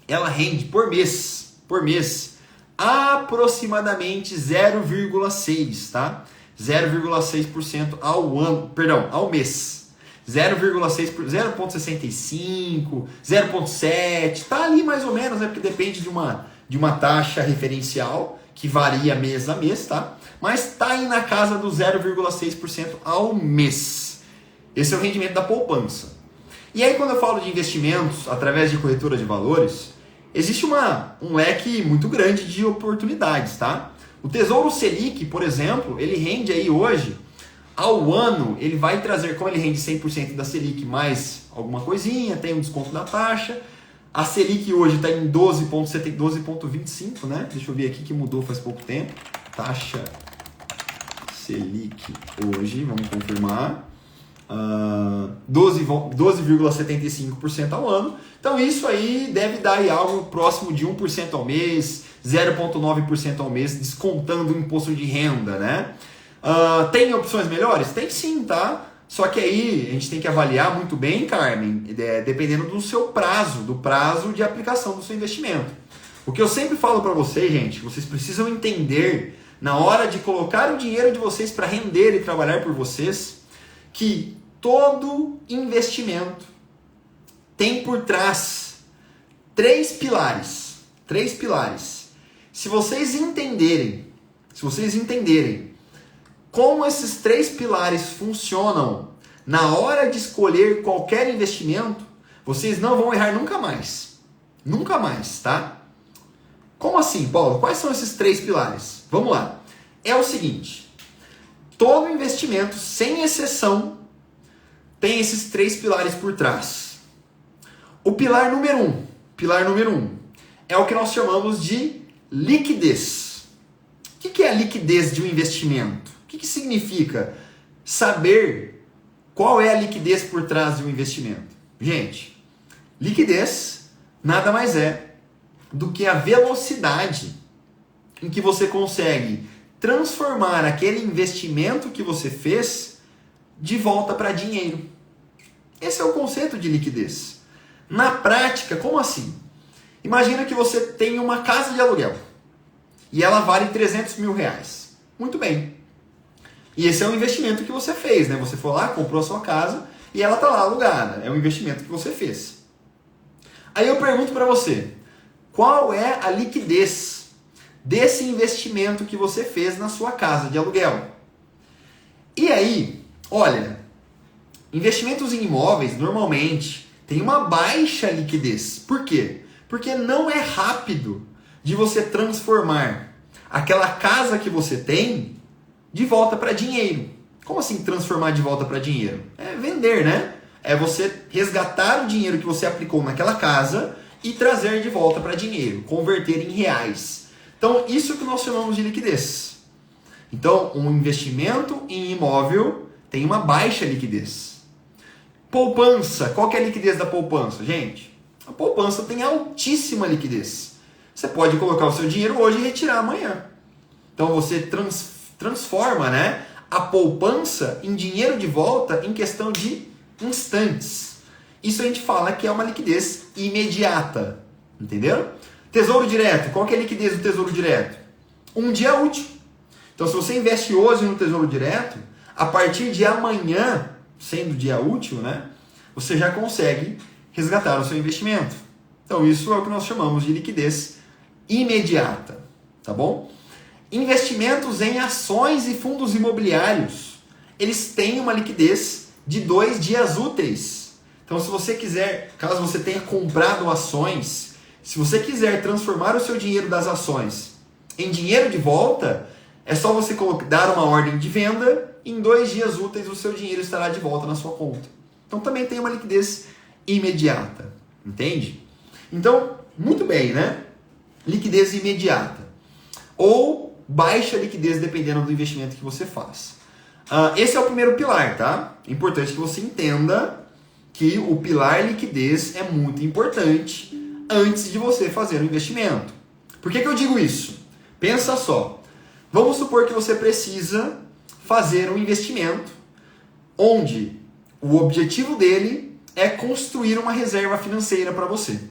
ela rende por mês, aproximadamente 0,6, tá? 0,6% ao mês. 0,65, 0,7, tá ali mais ou menos, né? Porque depende de uma taxa referencial que varia mês a mês, tá? Mas tá aí na casa do 0,6% ao mês. Esse é o rendimento da poupança. E aí quando eu falo de investimentos através de corretora de valores, existe um leque muito grande de oportunidades, tá? O Tesouro Selic, por exemplo, ele rende aí hoje, ao ano, ele vai trazer, como ele rende 100% da Selic mais alguma coisinha, tem um desconto da taxa, A Selic hoje está em 12,25, né? Deixa eu ver aqui que mudou faz pouco tempo. Taxa Selic hoje, vamos confirmar. 12,75% ao ano. Então isso aí deve dar aí algo próximo de 1% ao mês, 0,9% ao mês, descontando o imposto de renda, né? Tem opções melhores? Tem sim, tá? Só que aí a gente tem que avaliar muito bem, Carmen, dependendo do seu prazo, do prazo de aplicação do seu investimento. O que eu sempre falo para vocês, gente, vocês precisam entender, na hora de colocar o dinheiro de vocês para render e trabalhar por vocês, que todo investimento tem por trás três pilares. Se vocês entenderem como esses três pilares funcionam na hora de escolher qualquer investimento, vocês não vão errar nunca mais. Nunca mais, tá? Como assim, Paulo? Quais são esses três pilares? Vamos lá. É o seguinte, todo investimento, sem exceção, tem esses três pilares por trás. O pilar número um é o que nós chamamos de liquidez. O que é a liquidez de um investimento? O que significa saber qual é a liquidez por trás de um investimento? Gente, liquidez nada mais é do que a velocidade em que você consegue transformar aquele investimento que você fez de volta para dinheiro. Esse é o conceito de liquidez. Na prática, como assim? Imagina que você tem uma casa de aluguel e ela vale 300 mil reais. Muito bem. E esse é um investimento que você fez, né? Você foi lá, comprou a sua casa e ela está lá alugada. É um investimento que você fez. Aí eu pergunto para você, qual é a liquidez desse investimento que você fez na sua casa de aluguel? E aí, olha, investimentos em imóveis normalmente têm uma baixa liquidez. Por quê? Porque não é rápido de você transformar aquela casa que você tem de volta para dinheiro. Como assim transformar de volta para dinheiro? É vender, né? É você resgatar o dinheiro que você aplicou naquela casa e trazer de volta para dinheiro, converter em reais. Então, isso que nós chamamos de liquidez. Então, um investimento em imóvel tem uma baixa liquidez. Poupança. Qual que é a liquidez da poupança, gente? A poupança tem altíssima liquidez. Você pode colocar o seu dinheiro hoje e retirar amanhã. Então, você transforma, né, a poupança em dinheiro de volta em questão de instantes. Isso a gente fala que é uma liquidez imediata. Entenderam? Tesouro direto. Qual que é a liquidez do tesouro direto? Um dia útil. Então, se você investe hoje no tesouro direto, a partir de amanhã, sendo dia útil, né, você já consegue resgatar o seu investimento. Então, isso é o que nós chamamos de liquidez imediata. Tá bom? Investimentos em ações e fundos imobiliários, eles têm uma liquidez de 2 dias úteis. Então, se você quiser, caso você tenha comprado ações, se você quiser transformar o seu dinheiro das ações em dinheiro de volta, é só você dar uma ordem de venda e em 2 dias úteis o seu dinheiro estará de volta na sua conta. Então, também tem uma liquidez imediata. Entende? Então, muito bem, né? Liquidez imediata. Ou baixa liquidez dependendo do investimento que você faz. Esse é o primeiro pilar, tá? É importante que você entenda que o pilar liquidez é muito importante antes de você fazer o investimento. Por que eu digo isso? Pensa só. Vamos supor que você precisa fazer um investimento onde o objetivo dele é construir uma reserva financeira para você.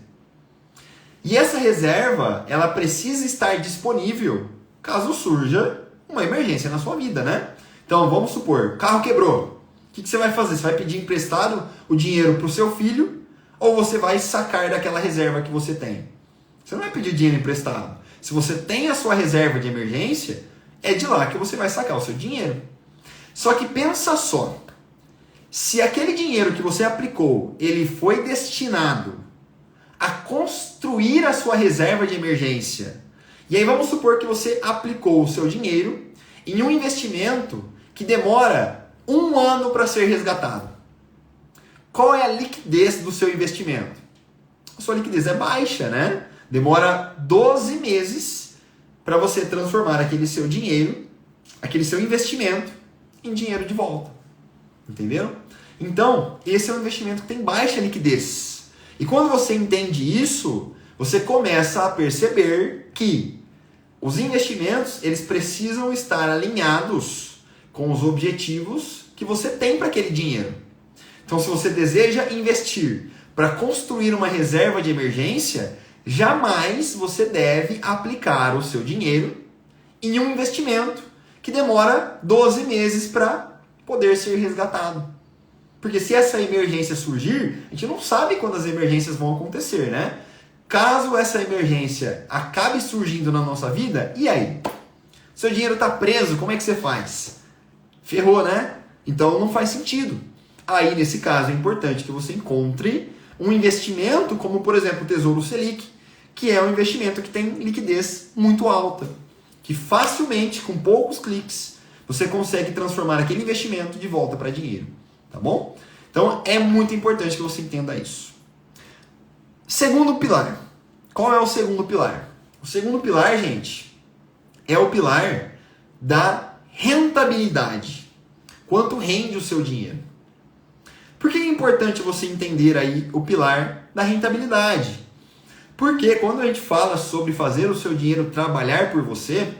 E essa reserva, ela precisa estar disponível caso surja uma emergência na sua vida, né? Então, vamos supor, o carro quebrou. O que você vai fazer? Você vai pedir emprestado o dinheiro para o seu filho ou você vai sacar daquela reserva que você tem? Você não vai pedir dinheiro emprestado. Se você tem a sua reserva de emergência, é de lá que você vai sacar o seu dinheiro. Só que pensa só, se aquele dinheiro que você aplicou, ele foi destinado a construir a sua reserva de emergência. E aí vamos supor que você aplicou o seu dinheiro em um investimento que demora 1 ano para ser resgatado. Qual é a liquidez do seu investimento? a sua liquidez é baixa, né? Demora 12 meses para você transformar aquele seu dinheiro, aquele seu investimento, em dinheiro de volta. Entendeu? Então, esse é um investimento que tem baixa liquidez. E quando você entende isso, você começa a perceber que os investimentos, eles precisam estar alinhados com os objetivos que você tem para aquele dinheiro. Então, se você deseja investir para construir uma reserva de emergência, jamais você deve aplicar o seu dinheiro em um investimento que demora 12 meses para poder ser resgatado. Porque se essa emergência surgir, a gente não sabe quando as emergências vão acontecer, né? Caso essa emergência acabe surgindo na nossa vida, e aí? Seu dinheiro está preso, como é que você faz? Ferrou, né? Então não faz sentido. Aí, nesse caso, é importante que você encontre um investimento como, por exemplo, o Tesouro Selic, que é um investimento que tem liquidez muito alta, que facilmente, com poucos cliques, você consegue transformar aquele investimento de volta para dinheiro. Tá bom? Então, é muito importante que você entenda isso. Segundo pilar. Qual é o segundo pilar? O segundo pilar, gente, é o pilar da rentabilidade. Quanto rende o seu dinheiro? Por que é importante você entender aí o pilar da rentabilidade? Porque quando a gente fala sobre fazer o seu dinheiro trabalhar por você,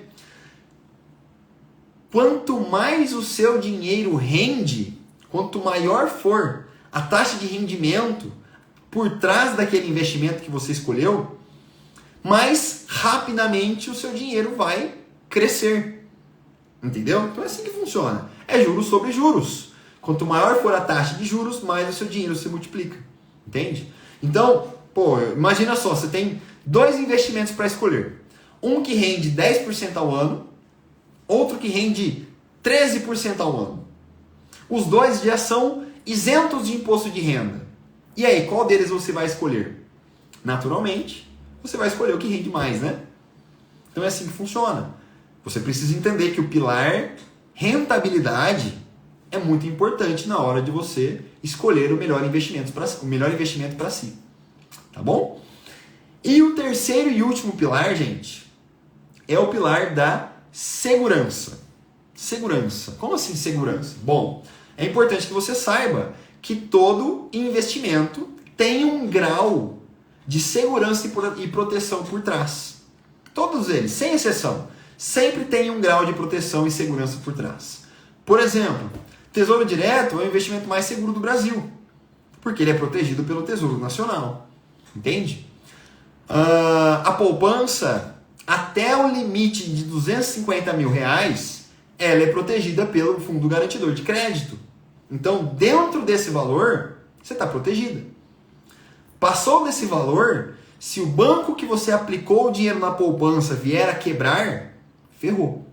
quanto mais o seu dinheiro rende, quanto maior for a taxa de rendimento por trás daquele investimento que você escolheu, mais rapidamente o seu dinheiro vai crescer. Entendeu? Então é assim que funciona. É juros sobre juros. Quanto maior for a taxa de juros, mais o seu dinheiro se multiplica. Entende? Então, imagina só, você tem 2 investimentos para escolher. Um que rende 10% ao ano, outro que rende 13% ao ano. Os dois já são isentos de imposto de renda. E aí, qual deles você vai escolher? Naturalmente, você vai escolher o que rende mais, né? Então é assim que funciona. Você precisa entender que o pilar rentabilidade é muito importante na hora de você escolher o melhor investimento para si. Tá bom? E o terceiro e último pilar, gente, é o pilar da segurança. Segurança. Como assim segurança? Bom, é importante que você saiba que todo investimento tem um grau de segurança e proteção por trás. Todos eles, sem exceção, sempre tem um grau de proteção e segurança por trás. Por exemplo, Tesouro Direto é o investimento mais seguro do Brasil, porque ele é protegido pelo Tesouro Nacional. Entende? A poupança, até o limite de R$250 mil, ela é protegida pelo Fundo Garantidor de Crédito. Então, dentro desse valor, você está protegida. Passou desse valor, se o banco que você aplicou o dinheiro na poupança vier a quebrar, ferrou.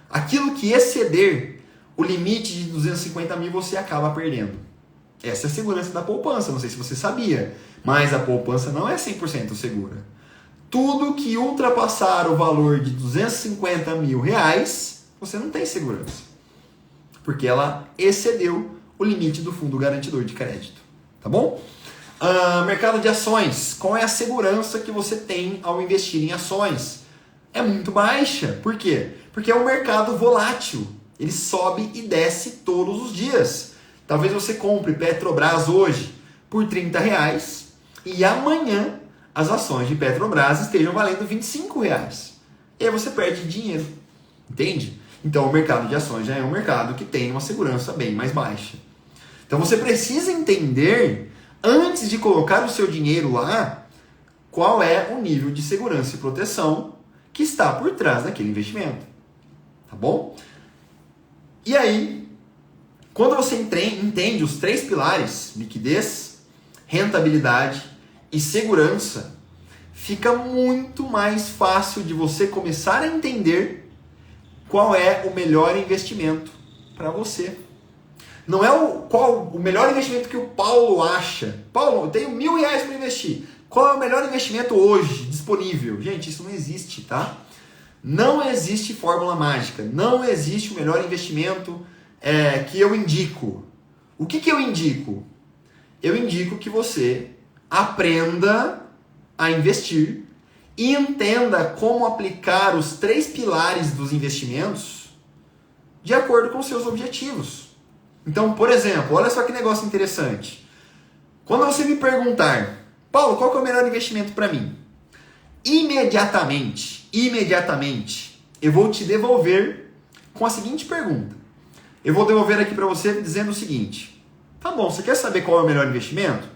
Aquilo que exceder o limite de 250 mil, você acaba perdendo. Essa é a segurança da poupança, não sei se você sabia, mas a poupança não é 100% segura. Tudo que ultrapassar o valor de 250 mil reais, você não tem segurança. Porque ela excedeu o limite do Fundo Garantidor de Crédito. Tá bom? Mercado de ações. Qual é a segurança que você tem ao investir em ações? É muito baixa. Por quê? Porque é um mercado volátil. Ele sobe e desce todos os dias. Talvez você compre Petrobras hoje por R$30 e amanhã as ações de Petrobras estejam valendo R$25. E aí você perde dinheiro. Entende? Então o mercado de ações já é um mercado que tem uma segurança bem mais baixa. Então você precisa entender, antes de colocar o seu dinheiro lá, qual é o nível de segurança e proteção que está por trás daquele investimento. Tá bom? E aí, quando você entende os 3 pilares, liquidez, rentabilidade e segurança, fica muito mais fácil de você começar a entender qual é o melhor investimento para você. Não é o melhor investimento que o Paulo acha. Paulo, eu tenho R$1.000 para investir. Qual é o melhor investimento hoje disponível? Gente, isso não existe, tá? Não existe fórmula mágica. Não existe o melhor investimento que eu indico. O que eu indico? Eu indico que você aprenda a investir e entenda como aplicar os 3 pilares dos investimentos de acordo com os seus objetivos. Então, por exemplo, olha só que negócio interessante. Quando você me perguntar, Paulo, qual que é o melhor investimento para mim? Imediatamente, eu vou te devolver com a seguinte pergunta. Eu vou devolver aqui para você dizendo o seguinte. Tá bom, você quer saber qual é o melhor investimento?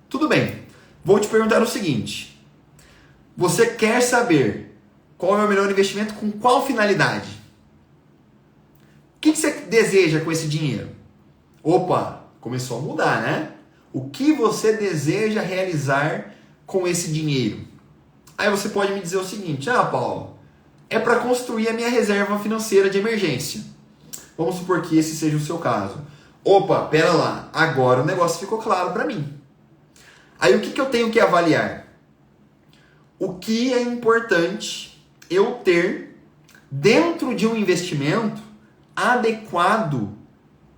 Tudo bem. Vou te perguntar o seguinte. Você quer saber qual é o melhor investimento com qual finalidade? O que você deseja com esse dinheiro? Opa, começou a mudar, né? O que você deseja realizar com esse dinheiro? Aí você pode me dizer o seguinte, Paulo, é para construir a minha reserva financeira de emergência. Vamos supor que esse seja o seu caso. Opa, pera lá, agora o negócio ficou claro para mim. Aí o que eu tenho que avaliar? O que é importante eu ter dentro de um investimento adequado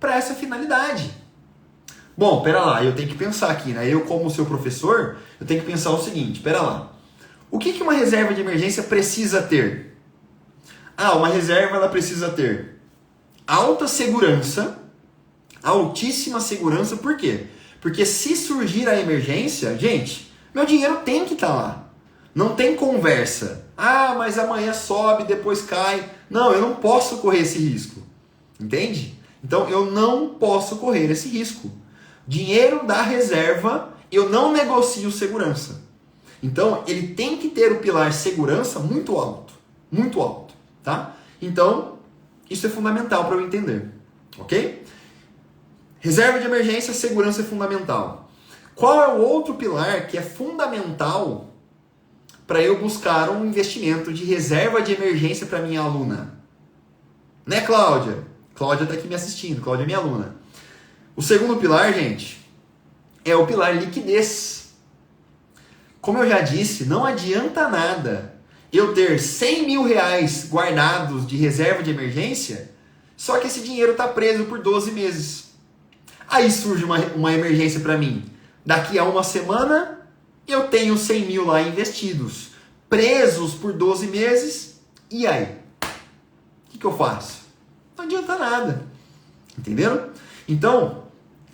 para essa finalidade? Bom, pera lá, eu tenho que pensar aqui, né? Eu como seu professor, eu tenho que pensar o seguinte, pera lá. O que uma reserva de emergência precisa ter? Uma reserva ela precisa ter alta segurança, altíssima segurança, por quê? Porque se surgir a emergência, gente, meu dinheiro tem que estar lá. Não tem conversa. Mas amanhã sobe, depois cai. Não, eu não posso correr esse risco. Entende? Então eu não posso correr esse risco. Dinheiro da reserva, eu não negocio segurança. Então ele tem que ter o pilar segurança muito alto. Muito alto. Tá? Então, isso é fundamental para eu entender. Ok? Reserva de emergência, segurança é fundamental. Qual é o outro pilar que é fundamental para eu buscar um investimento de reserva de emergência para minha aluna? Né, Cláudia? Cláudia está aqui me assistindo, Cláudia é minha aluna. O segundo pilar, gente, é o pilar liquidez. Como eu já disse, não adianta nada eu ter 100 mil reais guardados de reserva de emergência, só que esse dinheiro está preso por 12 meses. Aí surge uma emergência para mim. Daqui a uma semana, eu tenho 100 mil lá investidos, presos por 12 meses, e aí? O que eu faço? Não adianta nada. Entenderam? Então,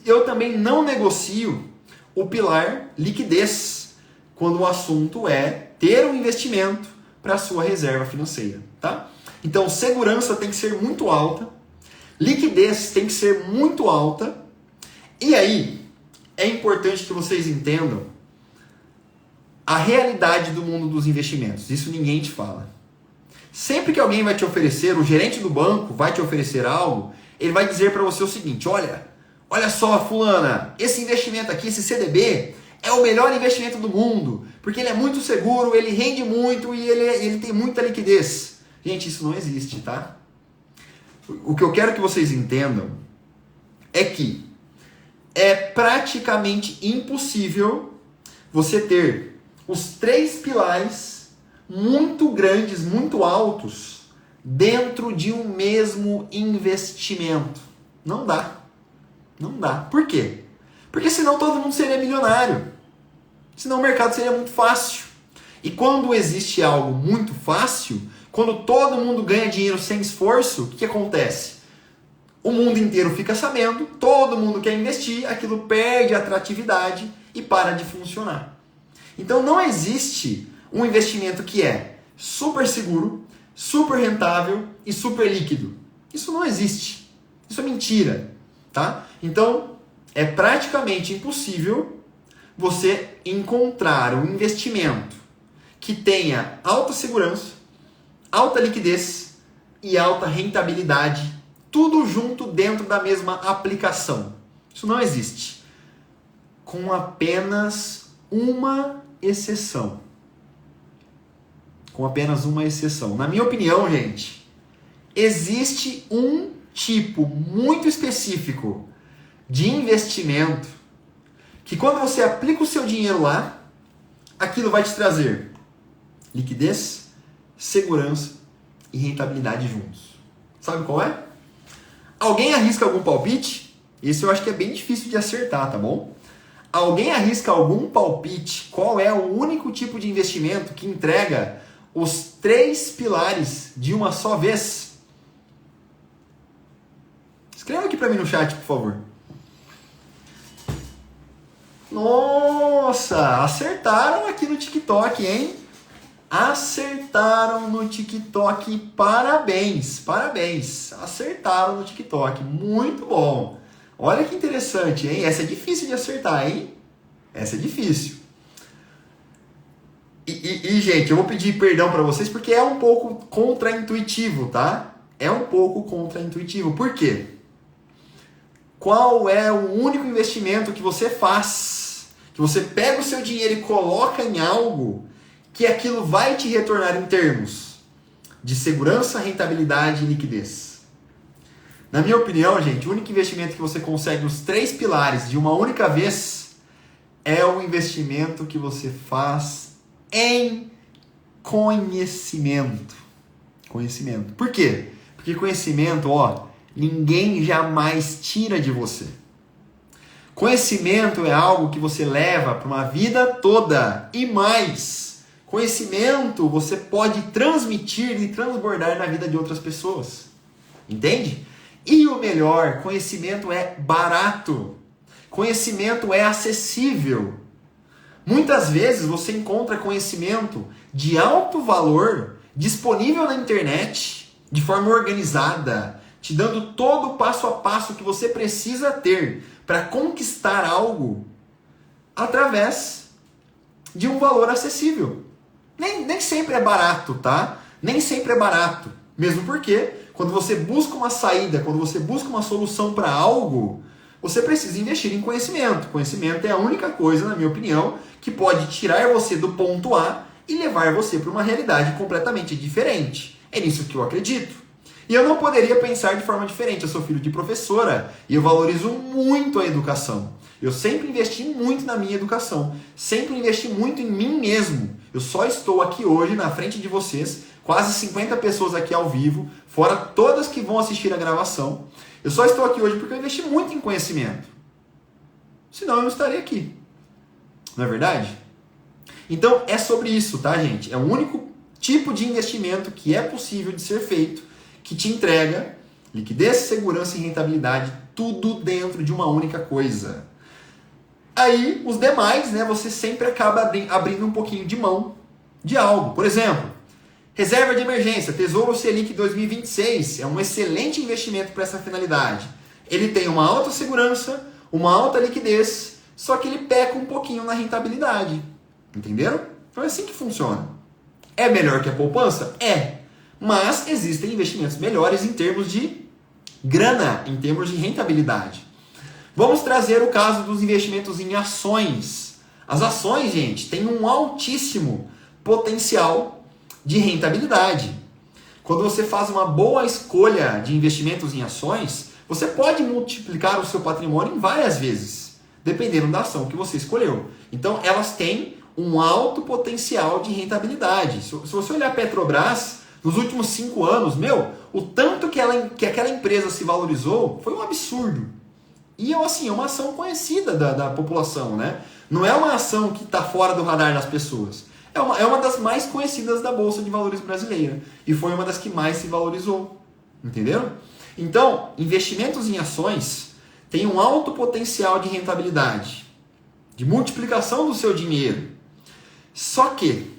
eu também não negocio o pilar liquidez, quando o assunto é ter um investimento para a sua reserva financeira. Tá? Então, segurança tem que ser muito alta, liquidez tem que ser muito alta, e aí, é importante que vocês entendam a realidade do mundo dos investimentos. Isso ninguém te fala. Sempre que alguém vai te oferecer, o gerente do banco vai te oferecer algo, ele vai dizer para você o seguinte, olha só, fulana, esse investimento aqui, esse CDB, é o melhor investimento do mundo, porque ele é muito seguro, ele rende muito e ele tem muita liquidez. Gente, isso não existe, tá? O que eu quero que vocês entendam é que é praticamente impossível você ter os 3 pilares muito grandes, muito altos, dentro de um mesmo investimento. Não dá. Não dá. Por quê? Porque senão todo mundo seria milionário. Senão o mercado seria muito fácil. E quando existe algo muito fácil, quando todo mundo ganha dinheiro sem esforço, o que acontece? O mundo inteiro fica sabendo, todo mundo quer investir, aquilo perde a atratividade e para de funcionar. Então não existe um investimento que é super seguro, super rentável e super líquido. Isso não existe. Isso é mentira. Tá? Então é praticamente impossível você encontrar um investimento que tenha alta segurança, alta liquidez e alta rentabilidade, tudo junto dentro da mesma aplicação. Isso não existe. Com apenas uma exceção. Com apenas uma exceção. Na minha opinião, gente, existe um tipo muito específico de investimento que quando você aplica o seu dinheiro lá, aquilo vai te trazer liquidez, segurança e rentabilidade juntos. Sabe qual é? Alguém arrisca algum palpite? Esse eu acho que é bem difícil de acertar, tá bom? Alguém arrisca algum palpite? Qual é o único tipo de investimento que entrega os 3 pilares de uma só vez? Escreva aqui para mim no chat, por favor. Nossa, acertaram aqui no TikTok, hein? Acertaram no TikTok, parabéns, parabéns. Acertaram no TikTok, muito bom. Olha que interessante, hein? Essa é difícil de acertar, hein? Essa é difícil. Gente, eu vou pedir perdão para vocês porque é um pouco contraintuitivo, tá? É um pouco contraintuitivo. Por quê? Qual é o único investimento que você faz? Que você pega o seu dinheiro e coloca em algo que aquilo vai te retornar em termos de segurança, rentabilidade e liquidez. Na minha opinião, gente, o único investimento que você consegue os 3 pilares de uma única vez é o investimento que você faz em conhecimento. Conhecimento. Por quê? Porque conhecimento, ninguém jamais tira de você. Conhecimento é algo que você leva para uma vida toda e mais. Conhecimento você pode transmitir e transbordar na vida de outras pessoas. Entende? E o melhor, conhecimento é barato. Conhecimento é acessível. Muitas vezes você encontra conhecimento de alto valor disponível na internet, de forma organizada, te dando todo o passo a passo que você precisa ter para conquistar algo através de um valor acessível. Nem sempre é barato, tá? Nem sempre é barato. Mesmo porque, quando você busca uma saída, quando você busca uma solução para algo, você precisa investir em conhecimento. Conhecimento é a única coisa, na minha opinião, que pode tirar você do ponto A e levar você para uma realidade completamente diferente. É nisso que eu acredito. E eu não poderia pensar de forma diferente. Eu sou filho de professora e eu valorizo muito a educação. Eu sempre investi muito na minha educação. Sempre investi muito em mim mesmo. Eu só estou aqui hoje na frente de vocês, quase 50 pessoas aqui ao vivo, fora todas que vão assistir a gravação. Eu só estou aqui hoje porque eu investi muito em conhecimento. Senão eu não estaria aqui. Não é verdade? Então é sobre isso, tá, gente? É o único tipo de investimento que é possível de ser feito, que te entrega liquidez, segurança e rentabilidade, tudo dentro de uma única coisa. Aí, os demais, né, você sempre acaba abrindo um pouquinho de mão de algo. Por exemplo, reserva de emergência, Tesouro Selic 2026, é um excelente investimento para essa finalidade. Ele tem uma alta segurança, uma alta liquidez, só que ele peca um pouquinho na rentabilidade. Entenderam? Então é assim que funciona. É melhor que a poupança? É. Mas existem investimentos melhores em termos de grana, em termos de rentabilidade. Vamos trazer o caso dos investimentos em ações. As ações, gente, têm um altíssimo potencial de rentabilidade. Quando você faz uma boa escolha de investimentos em ações, você pode multiplicar o seu patrimônio em várias vezes, dependendo da ação que você escolheu. Então, elas têm um alto potencial de rentabilidade. Se você olhar a Petrobras, nos últimos 5 anos, o tanto que aquela empresa se valorizou foi um absurdo. E assim, é uma ação conhecida da população, né? Não é uma ação que está fora do radar das pessoas. É uma das mais conhecidas da Bolsa de Valores brasileira. E foi uma das que mais se valorizou. Entenderam? Então, investimentos em ações têm um alto potencial de rentabilidade, de multiplicação do seu dinheiro. Só que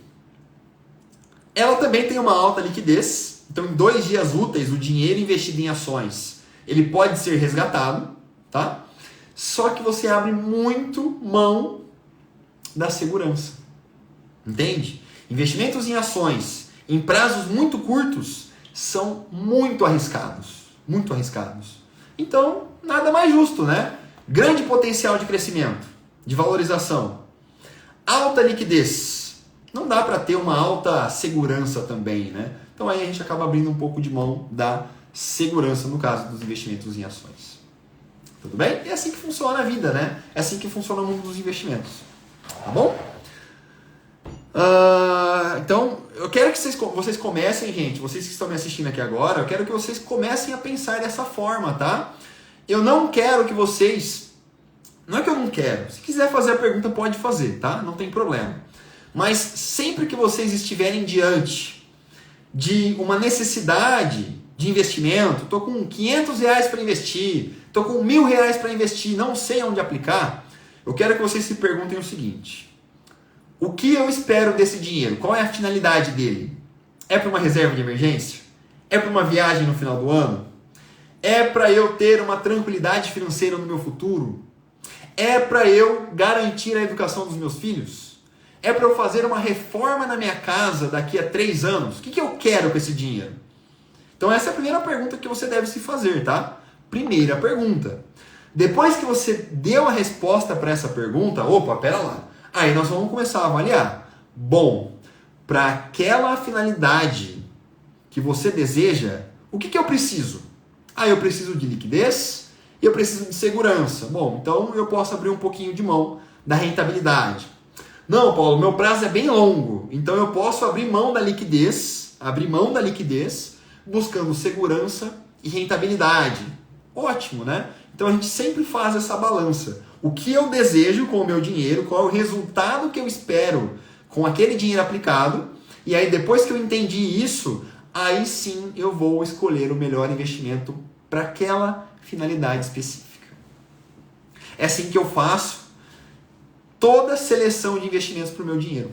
ela também tem uma alta liquidez. Então, em 2 dias úteis, o dinheiro investido em ações, ele pode ser resgatado, tá? Só que você abre muito mão da segurança. Entende? Investimentos em ações em prazos muito curtos são muito arriscados. Muito arriscados. Então, nada mais justo, né? Grande potencial de crescimento, de valorização. Alta liquidez. Não dá para ter uma alta segurança também, né? Então aí a gente acaba abrindo um pouco de mão da segurança no caso dos investimentos em ações. Tudo bem? É assim que funciona a vida, né? É assim que funciona o mundo dos investimentos. Tá bom? Então, eu quero que vocês comecem, gente, vocês que estão me assistindo aqui agora, eu quero que vocês comecem a pensar dessa forma, tá? Eu não quero que vocês Não é que eu não quero. Se quiser fazer a pergunta, pode fazer, tá? Não tem problema. Mas sempre que vocês estiverem diante de uma necessidade de investimento, estou com R$500 para investir, estou com R$1.000 para investir, não sei onde aplicar, eu quero que vocês se perguntem o seguinte: o que eu espero desse dinheiro? Qual é a finalidade dele? É para uma reserva de emergência? É para uma viagem no final do ano? É para eu ter uma tranquilidade financeira no meu futuro? É para eu garantir a educação dos meus filhos? É para eu fazer uma reforma na minha casa daqui a 3 anos? O que eu quero com esse dinheiro? Então essa é a primeira pergunta que você deve se fazer, tá? Primeira pergunta. Depois que você deu a resposta para essa pergunta, opa, pera lá. Aí nós vamos começar a avaliar. Bom, para aquela finalidade que você deseja, o que eu preciso? Eu preciso de liquidez e eu preciso de segurança. Bom, então eu posso abrir um pouquinho de mão da rentabilidade. Não, Paulo, meu prazo é bem longo, então eu posso abrir mão da liquidez, buscando segurança e rentabilidade. Ótimo, né? Então a gente sempre faz essa balança. O que eu desejo com o meu dinheiro, qual é o resultado que eu espero com aquele dinheiro aplicado, e aí depois que eu entendi isso, aí sim eu vou escolher o melhor investimento para aquela finalidade específica. É assim que eu faço toda a seleção de investimentos para o meu dinheiro.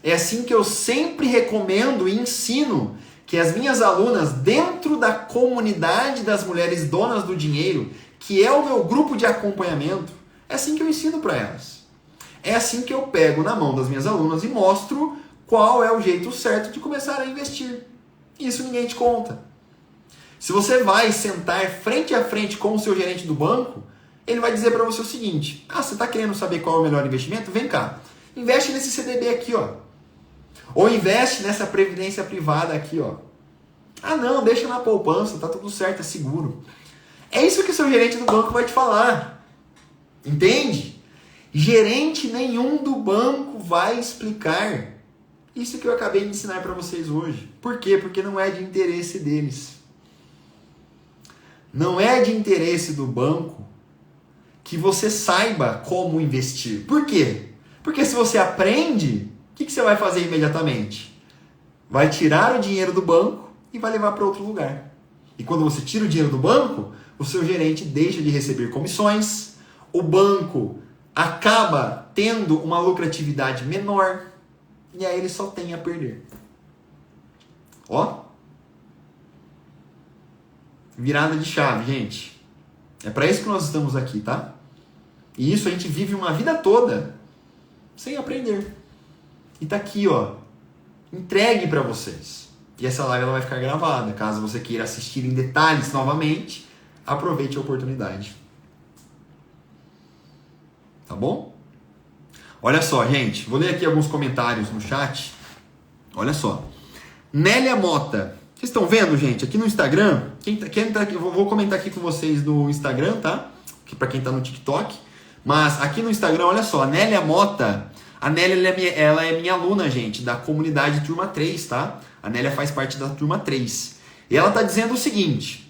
É assim que eu sempre recomendo e ensino que as minhas alunas, dentro da comunidade das mulheres donas do dinheiro, que é o meu grupo de acompanhamento, é assim que eu ensino para elas. É assim que eu pego na mão das minhas alunas e mostro qual é o jeito certo de começar a investir. Isso ninguém te conta. Se você vai sentar frente a frente com o seu gerente do banco, ele vai dizer para você o seguinte: você está querendo saber qual é o melhor investimento? Vem cá, investe nesse CDB aqui, ó. Ou investe nessa previdência privada aqui, ó. Não, deixa na poupança, tá tudo certo, é seguro. É isso que o seu gerente do banco vai te falar. Entende? Gerente nenhum do banco vai explicar isso que eu acabei de ensinar para vocês hoje. Por quê? Porque não é de interesse deles. Não é de interesse do banco que você saiba como investir. Por quê? Porque se você aprende, o que você vai fazer imediatamente? Vai tirar o dinheiro do banco e vai levar para outro lugar. E quando você tira o dinheiro do banco, o seu gerente deixa de receber comissões, o banco acaba tendo uma lucratividade menor, e aí ele só tem a perder. Ó. Virada de chave, gente. É para isso que nós estamos aqui, tá? E isso a gente vive uma vida toda sem aprender. E tá aqui, ó, entregue para vocês. E essa live ela vai ficar gravada. Caso você queira assistir em detalhes novamente, aproveite a oportunidade. Tá bom? Olha só, gente. Vou ler aqui alguns comentários no chat. Olha só. Nélia Mota. Vocês estão vendo, gente? Aqui no Instagram. Eu vou comentar aqui com vocês no Instagram, tá? Para quem tá no TikTok. Mas aqui no Instagram, olha só. A Nélia Mota. A Nélia ela é minha aluna, gente, da comunidade Turma 3, tá? A Nélia faz parte da Turma 3. E ela tá dizendo o seguinte.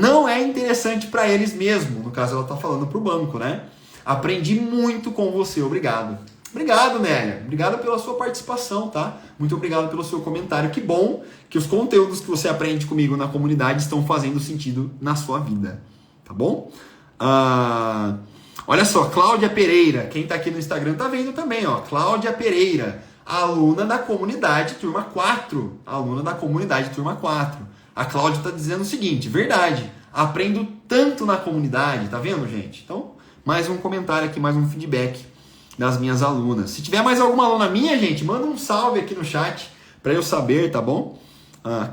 Não é interessante para eles mesmo. No caso, ela tá falando pro banco, né? Aprendi muito com você, obrigado. Obrigado, Nélia. Obrigado pela sua participação, tá? Muito obrigado pelo seu comentário. Que bom que os conteúdos que você aprende comigo na comunidade estão fazendo sentido na sua vida. Tá bom? Olha só, Cláudia Pereira. Quem tá aqui no Instagram tá vendo também, ó. Cláudia Pereira, aluna da comunidade Turma 4. Aluna da comunidade Turma 4. A Cláudia tá dizendo o seguinte, verdade. Aprendo tanto na comunidade, tá vendo, gente? Então, mais um comentário aqui, mais um feedback das minhas alunas. Se tiver mais alguma aluna minha, gente, manda um salve aqui no chat para eu saber, tá bom?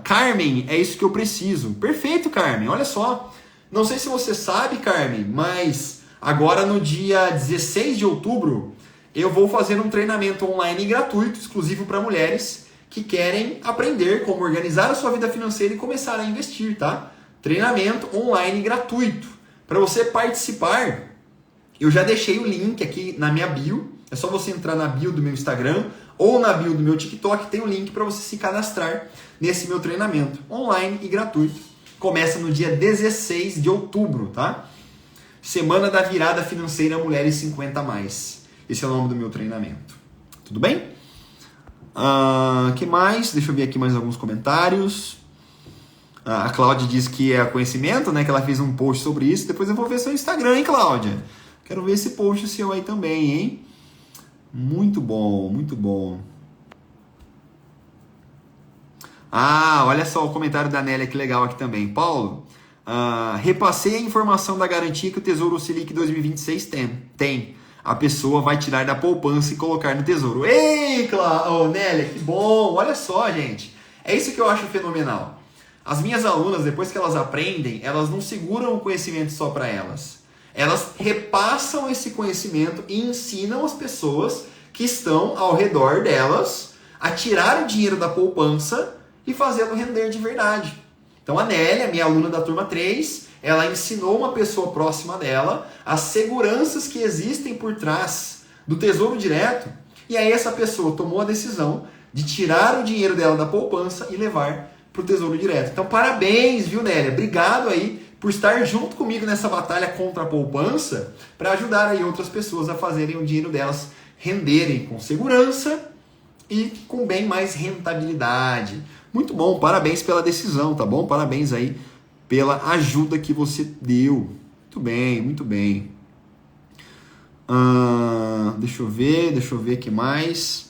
Carmen, é isso que eu preciso. Perfeito, Carmen, olha só. Não sei se você sabe, Carmen, mas agora no dia 16 de outubro eu vou fazer um treinamento online gratuito, exclusivo para mulheres que querem aprender como organizar a sua vida financeira e começar a investir, tá? Treinamento online gratuito. Para você participar, eu já deixei o link aqui na minha bio. É só você entrar na bio do meu Instagram ou na bio do meu TikTok. Tem um link para você se cadastrar nesse meu treinamento online e gratuito. Começa no dia 16 de outubro, tá? Semana da Virada Financeira Mulheres 50+. Esse é o nome do meu treinamento. Tudo bem? Que mais? Deixa eu ver aqui mais alguns comentários. A Cláudia diz que é conhecimento, né? Que ela fez um post sobre isso. Depois eu vou ver seu Instagram, hein, Cláudia? Quero ver esse post seu aí também, hein? Muito bom, muito bom. Olha só o comentário da Nélia, que legal aqui também. Paulo, repassei a informação da garantia que o Tesouro Selic 2026 tem. A pessoa vai tirar da poupança e colocar no Tesouro. Ei, Nélia, que bom! Olha só, gente. É isso que eu acho fenomenal. As minhas alunas, depois que elas aprendem, elas não seguram o conhecimento só para elas. Elas repassam esse conhecimento e ensinam as pessoas que estão ao redor delas a tirar o dinheiro da poupança e fazê-lo render de verdade. Então a Nélia, minha aluna da turma 3, ela ensinou uma pessoa próxima dela as seguranças que existem por trás do Tesouro Direto, e aí essa pessoa tomou a decisão de tirar o dinheiro dela da poupança e levar para o Tesouro Direto. Então parabéns, viu, Nélia? Obrigado aí por estar junto comigo nessa batalha contra a poupança, para ajudar aí outras pessoas a fazerem o dinheiro delas renderem com segurança e com bem mais rentabilidade. Muito bom, parabéns pela decisão, tá bom? Parabéns aí pela ajuda que você deu. Muito bem, muito bem. Deixa eu ver o que mais.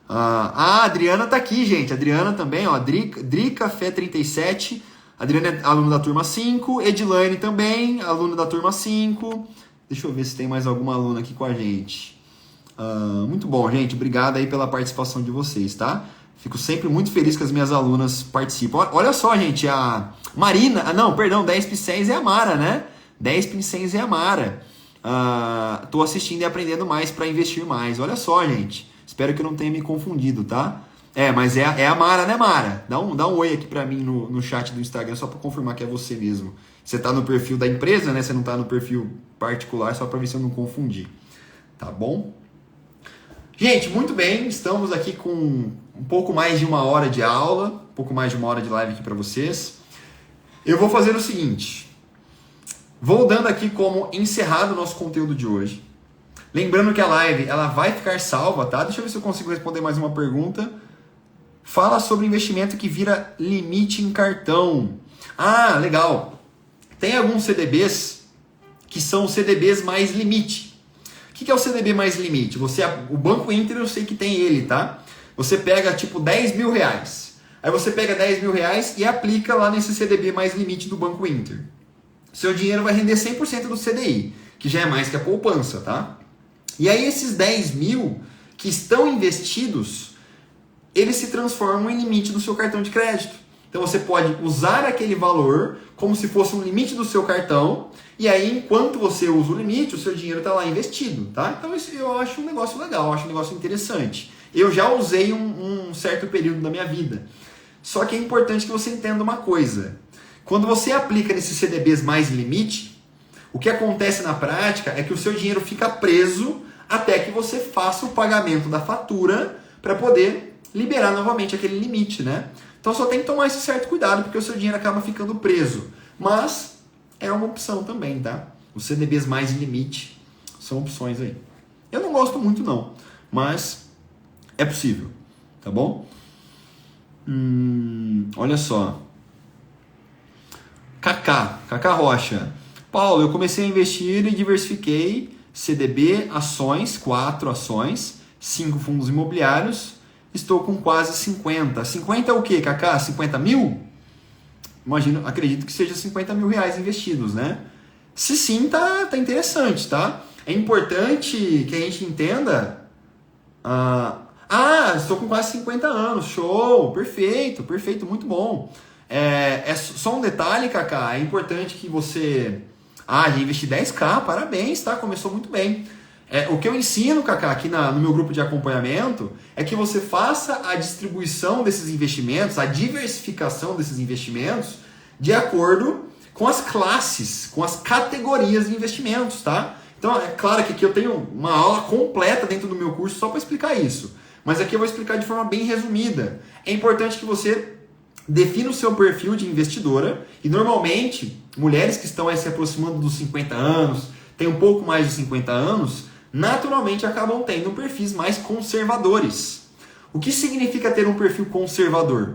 A Adriana tá aqui, gente. A Adriana também, ó. Café 37. A Adriana é aluna da turma 5. Edilane também, aluna da turma 5. Deixa eu ver se tem mais alguma aluna aqui com a gente. Muito bom, gente. Obrigado aí pela participação de vocês, tá? Fico sempre muito feliz que as minhas alunas participam. Olha só, gente, a Marina... 10 pincéis é a Mara, né? 10 pincéis é a Mara. Tô assistindo e aprendendo mais para investir mais. Olha só, gente. Espero que eu não tenha me confundido, tá? Mas é a Mara, né, Mara? Dá um oi aqui pra mim no chat do Instagram, só pra confirmar que é você mesmo. Você tá no perfil da empresa, né? Você não tá no perfil particular, só pra ver se eu não confundi. Tá bom? Gente, muito bem. Estamos aqui com um pouco mais de 1 hora de aula, um pouco mais de 1 hora de live aqui pra vocês. Eu vou fazer o seguinte. Vou dando aqui como encerrado o nosso conteúdo de hoje. Lembrando que a live ela vai ficar salva, tá? Deixa eu ver se eu consigo responder mais uma pergunta. Fala sobre investimento que vira limite em cartão. Legal. Tem alguns CDBs que são os CDBs mais limite. O que é o CDB mais limite? O Banco Inter eu sei que tem ele, tá? Você pega tipo 10 mil reais. Aí você pega 10 mil reais e aplica lá nesse CDB mais limite do Banco Inter. Seu dinheiro vai render 100% do CDI, que já é mais que a poupança, tá? E aí esses 10 mil que estão investidos, eles se transformam em limite do seu cartão de crédito. Então você pode usar aquele valor como se fosse um limite do seu cartão, e aí enquanto você usa o limite, o seu dinheiro está lá investido, tá? Então isso eu acho um negócio legal, eu acho um negócio interessante. Eu já usei um certo período da minha vida. Só que é importante que você entenda uma coisa. Quando você aplica nesses CDBs mais limite, o que acontece na prática é que o seu dinheiro fica preso até que você faça o pagamento da fatura para poder liberar novamente aquele limite, né? Então só tem que tomar esse certo cuidado, porque o seu dinheiro acaba ficando preso. Mas é uma opção também, tá? Os CDBs mais limite são opções aí. Eu não gosto muito não, mas é possível, tá bom? Olha só. Cacá Rocha. Paulo, eu comecei a investir e diversifiquei CDB, ações, 4 ações, 5 fundos imobiliários. Estou com quase 50. 50 é o quê, Cacá? 50 mil? Acredito que seja 50 mil reais investidos, né? Se sim, tá interessante, tá? É importante que a gente entenda... estou com quase 50 anos. Show! Perfeito, muito bom. Só um detalhe, Cacá. É importante que você... já investi 10k, parabéns, tá? Começou muito bem. O que eu ensino, Cacá, aqui no meu grupo de acompanhamento, é que você faça a distribuição desses investimentos, a diversificação desses investimentos, de acordo com as classes, com as categorias de investimentos, tá? Então, é claro que aqui eu tenho uma aula completa dentro do meu curso só para explicar isso. Mas aqui eu vou explicar de forma bem resumida. É importante que você defina o seu perfil de investidora e, normalmente, mulheres que estão aí se aproximando dos 50 anos, tem um pouco mais de 50 anos, naturalmente acabam tendo perfis mais conservadores. O que significa ter um perfil conservador?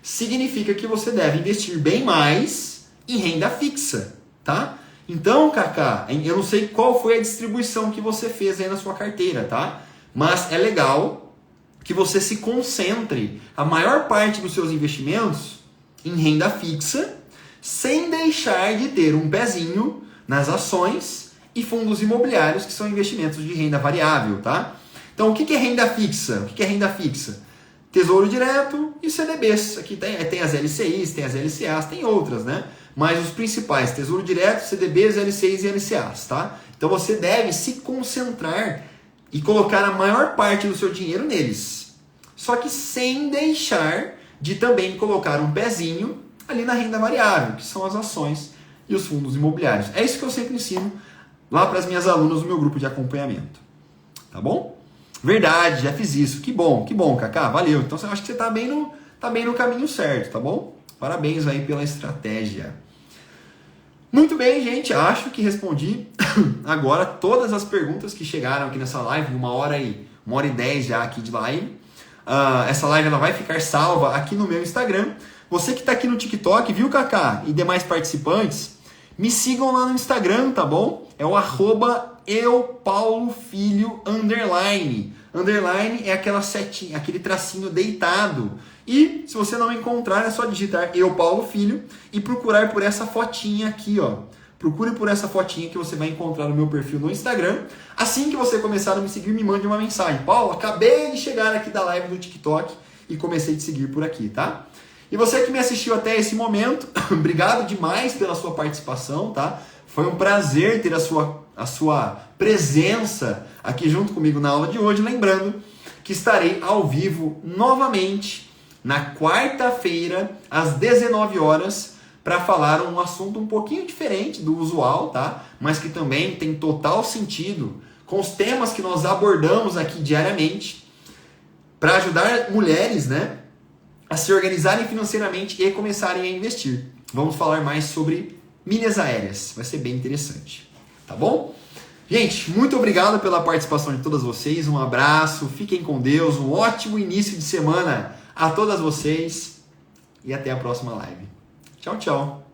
Significa que você deve investir bem mais em renda fixa, tá? Então, Kaká, eu não sei qual foi a distribuição que você fez aí na sua carteira, tá? Mas é legal que você se concentre a maior parte dos seus investimentos em renda fixa, sem deixar de ter um pezinho nas ações e fundos imobiliários, que são investimentos de renda variável, tá? Então, o que é renda fixa? O que é renda fixa? Tesouro Direto e CDBs. Aqui tem as LCIs, tem as LCAs, tem outras, né? Mas os principais, Tesouro Direto, CDBs, LCIs e LCAs, tá? Então, você deve se concentrar e colocar a maior parte do seu dinheiro neles. Só que sem deixar de também colocar um pezinho ali na renda variável, que são as ações e os fundos imobiliários. É isso que eu sempre ensino lá para as minhas alunas no meu grupo de acompanhamento. Tá bom? Verdade, já fiz isso. Que bom, Kaká, valeu. Então eu acho que você está bem no caminho certo, tá bom? Parabéns aí pela estratégia. Muito bem, gente, acho que respondi agora todas as perguntas que chegaram aqui nessa live, 1h10 já aqui de live. Essa live ela vai ficar salva aqui no meu Instagram. Você que está aqui no TikTok, viu, Kaká, e demais participantes, me sigam lá no Instagram, tá bom? É o @eupaulofilho_. Underline é aquela setinha, aquele tracinho deitado. E se você não encontrar, é só digitar Eu Paulo Filho e procurar por essa fotinha aqui, ó. Procure por essa fotinha que você vai encontrar no meu perfil no Instagram. Assim que você começar a me seguir, me mande uma mensagem. Paulo, acabei de chegar aqui da live do TikTok e comecei a te seguir por aqui, tá? E você que me assistiu até esse momento, obrigado demais pela sua participação, tá? Foi um prazer ter a sua presença aqui junto comigo na aula de hoje. Lembrando que estarei ao vivo novamente na quarta-feira, às 19 horas, para falar um assunto um pouquinho diferente do usual, tá? Mas que também tem total sentido com os temas que nós abordamos aqui diariamente, para ajudar mulheres, né, a se organizarem financeiramente e começarem a investir. Vamos falar mais sobre milhas aéreas. Vai ser bem interessante. Tá bom? Gente, muito obrigado pela participação de todas vocês. Um abraço, fiquem com Deus. Um ótimo início de semana a todas vocês. E até a próxima live. Tchau, tchau.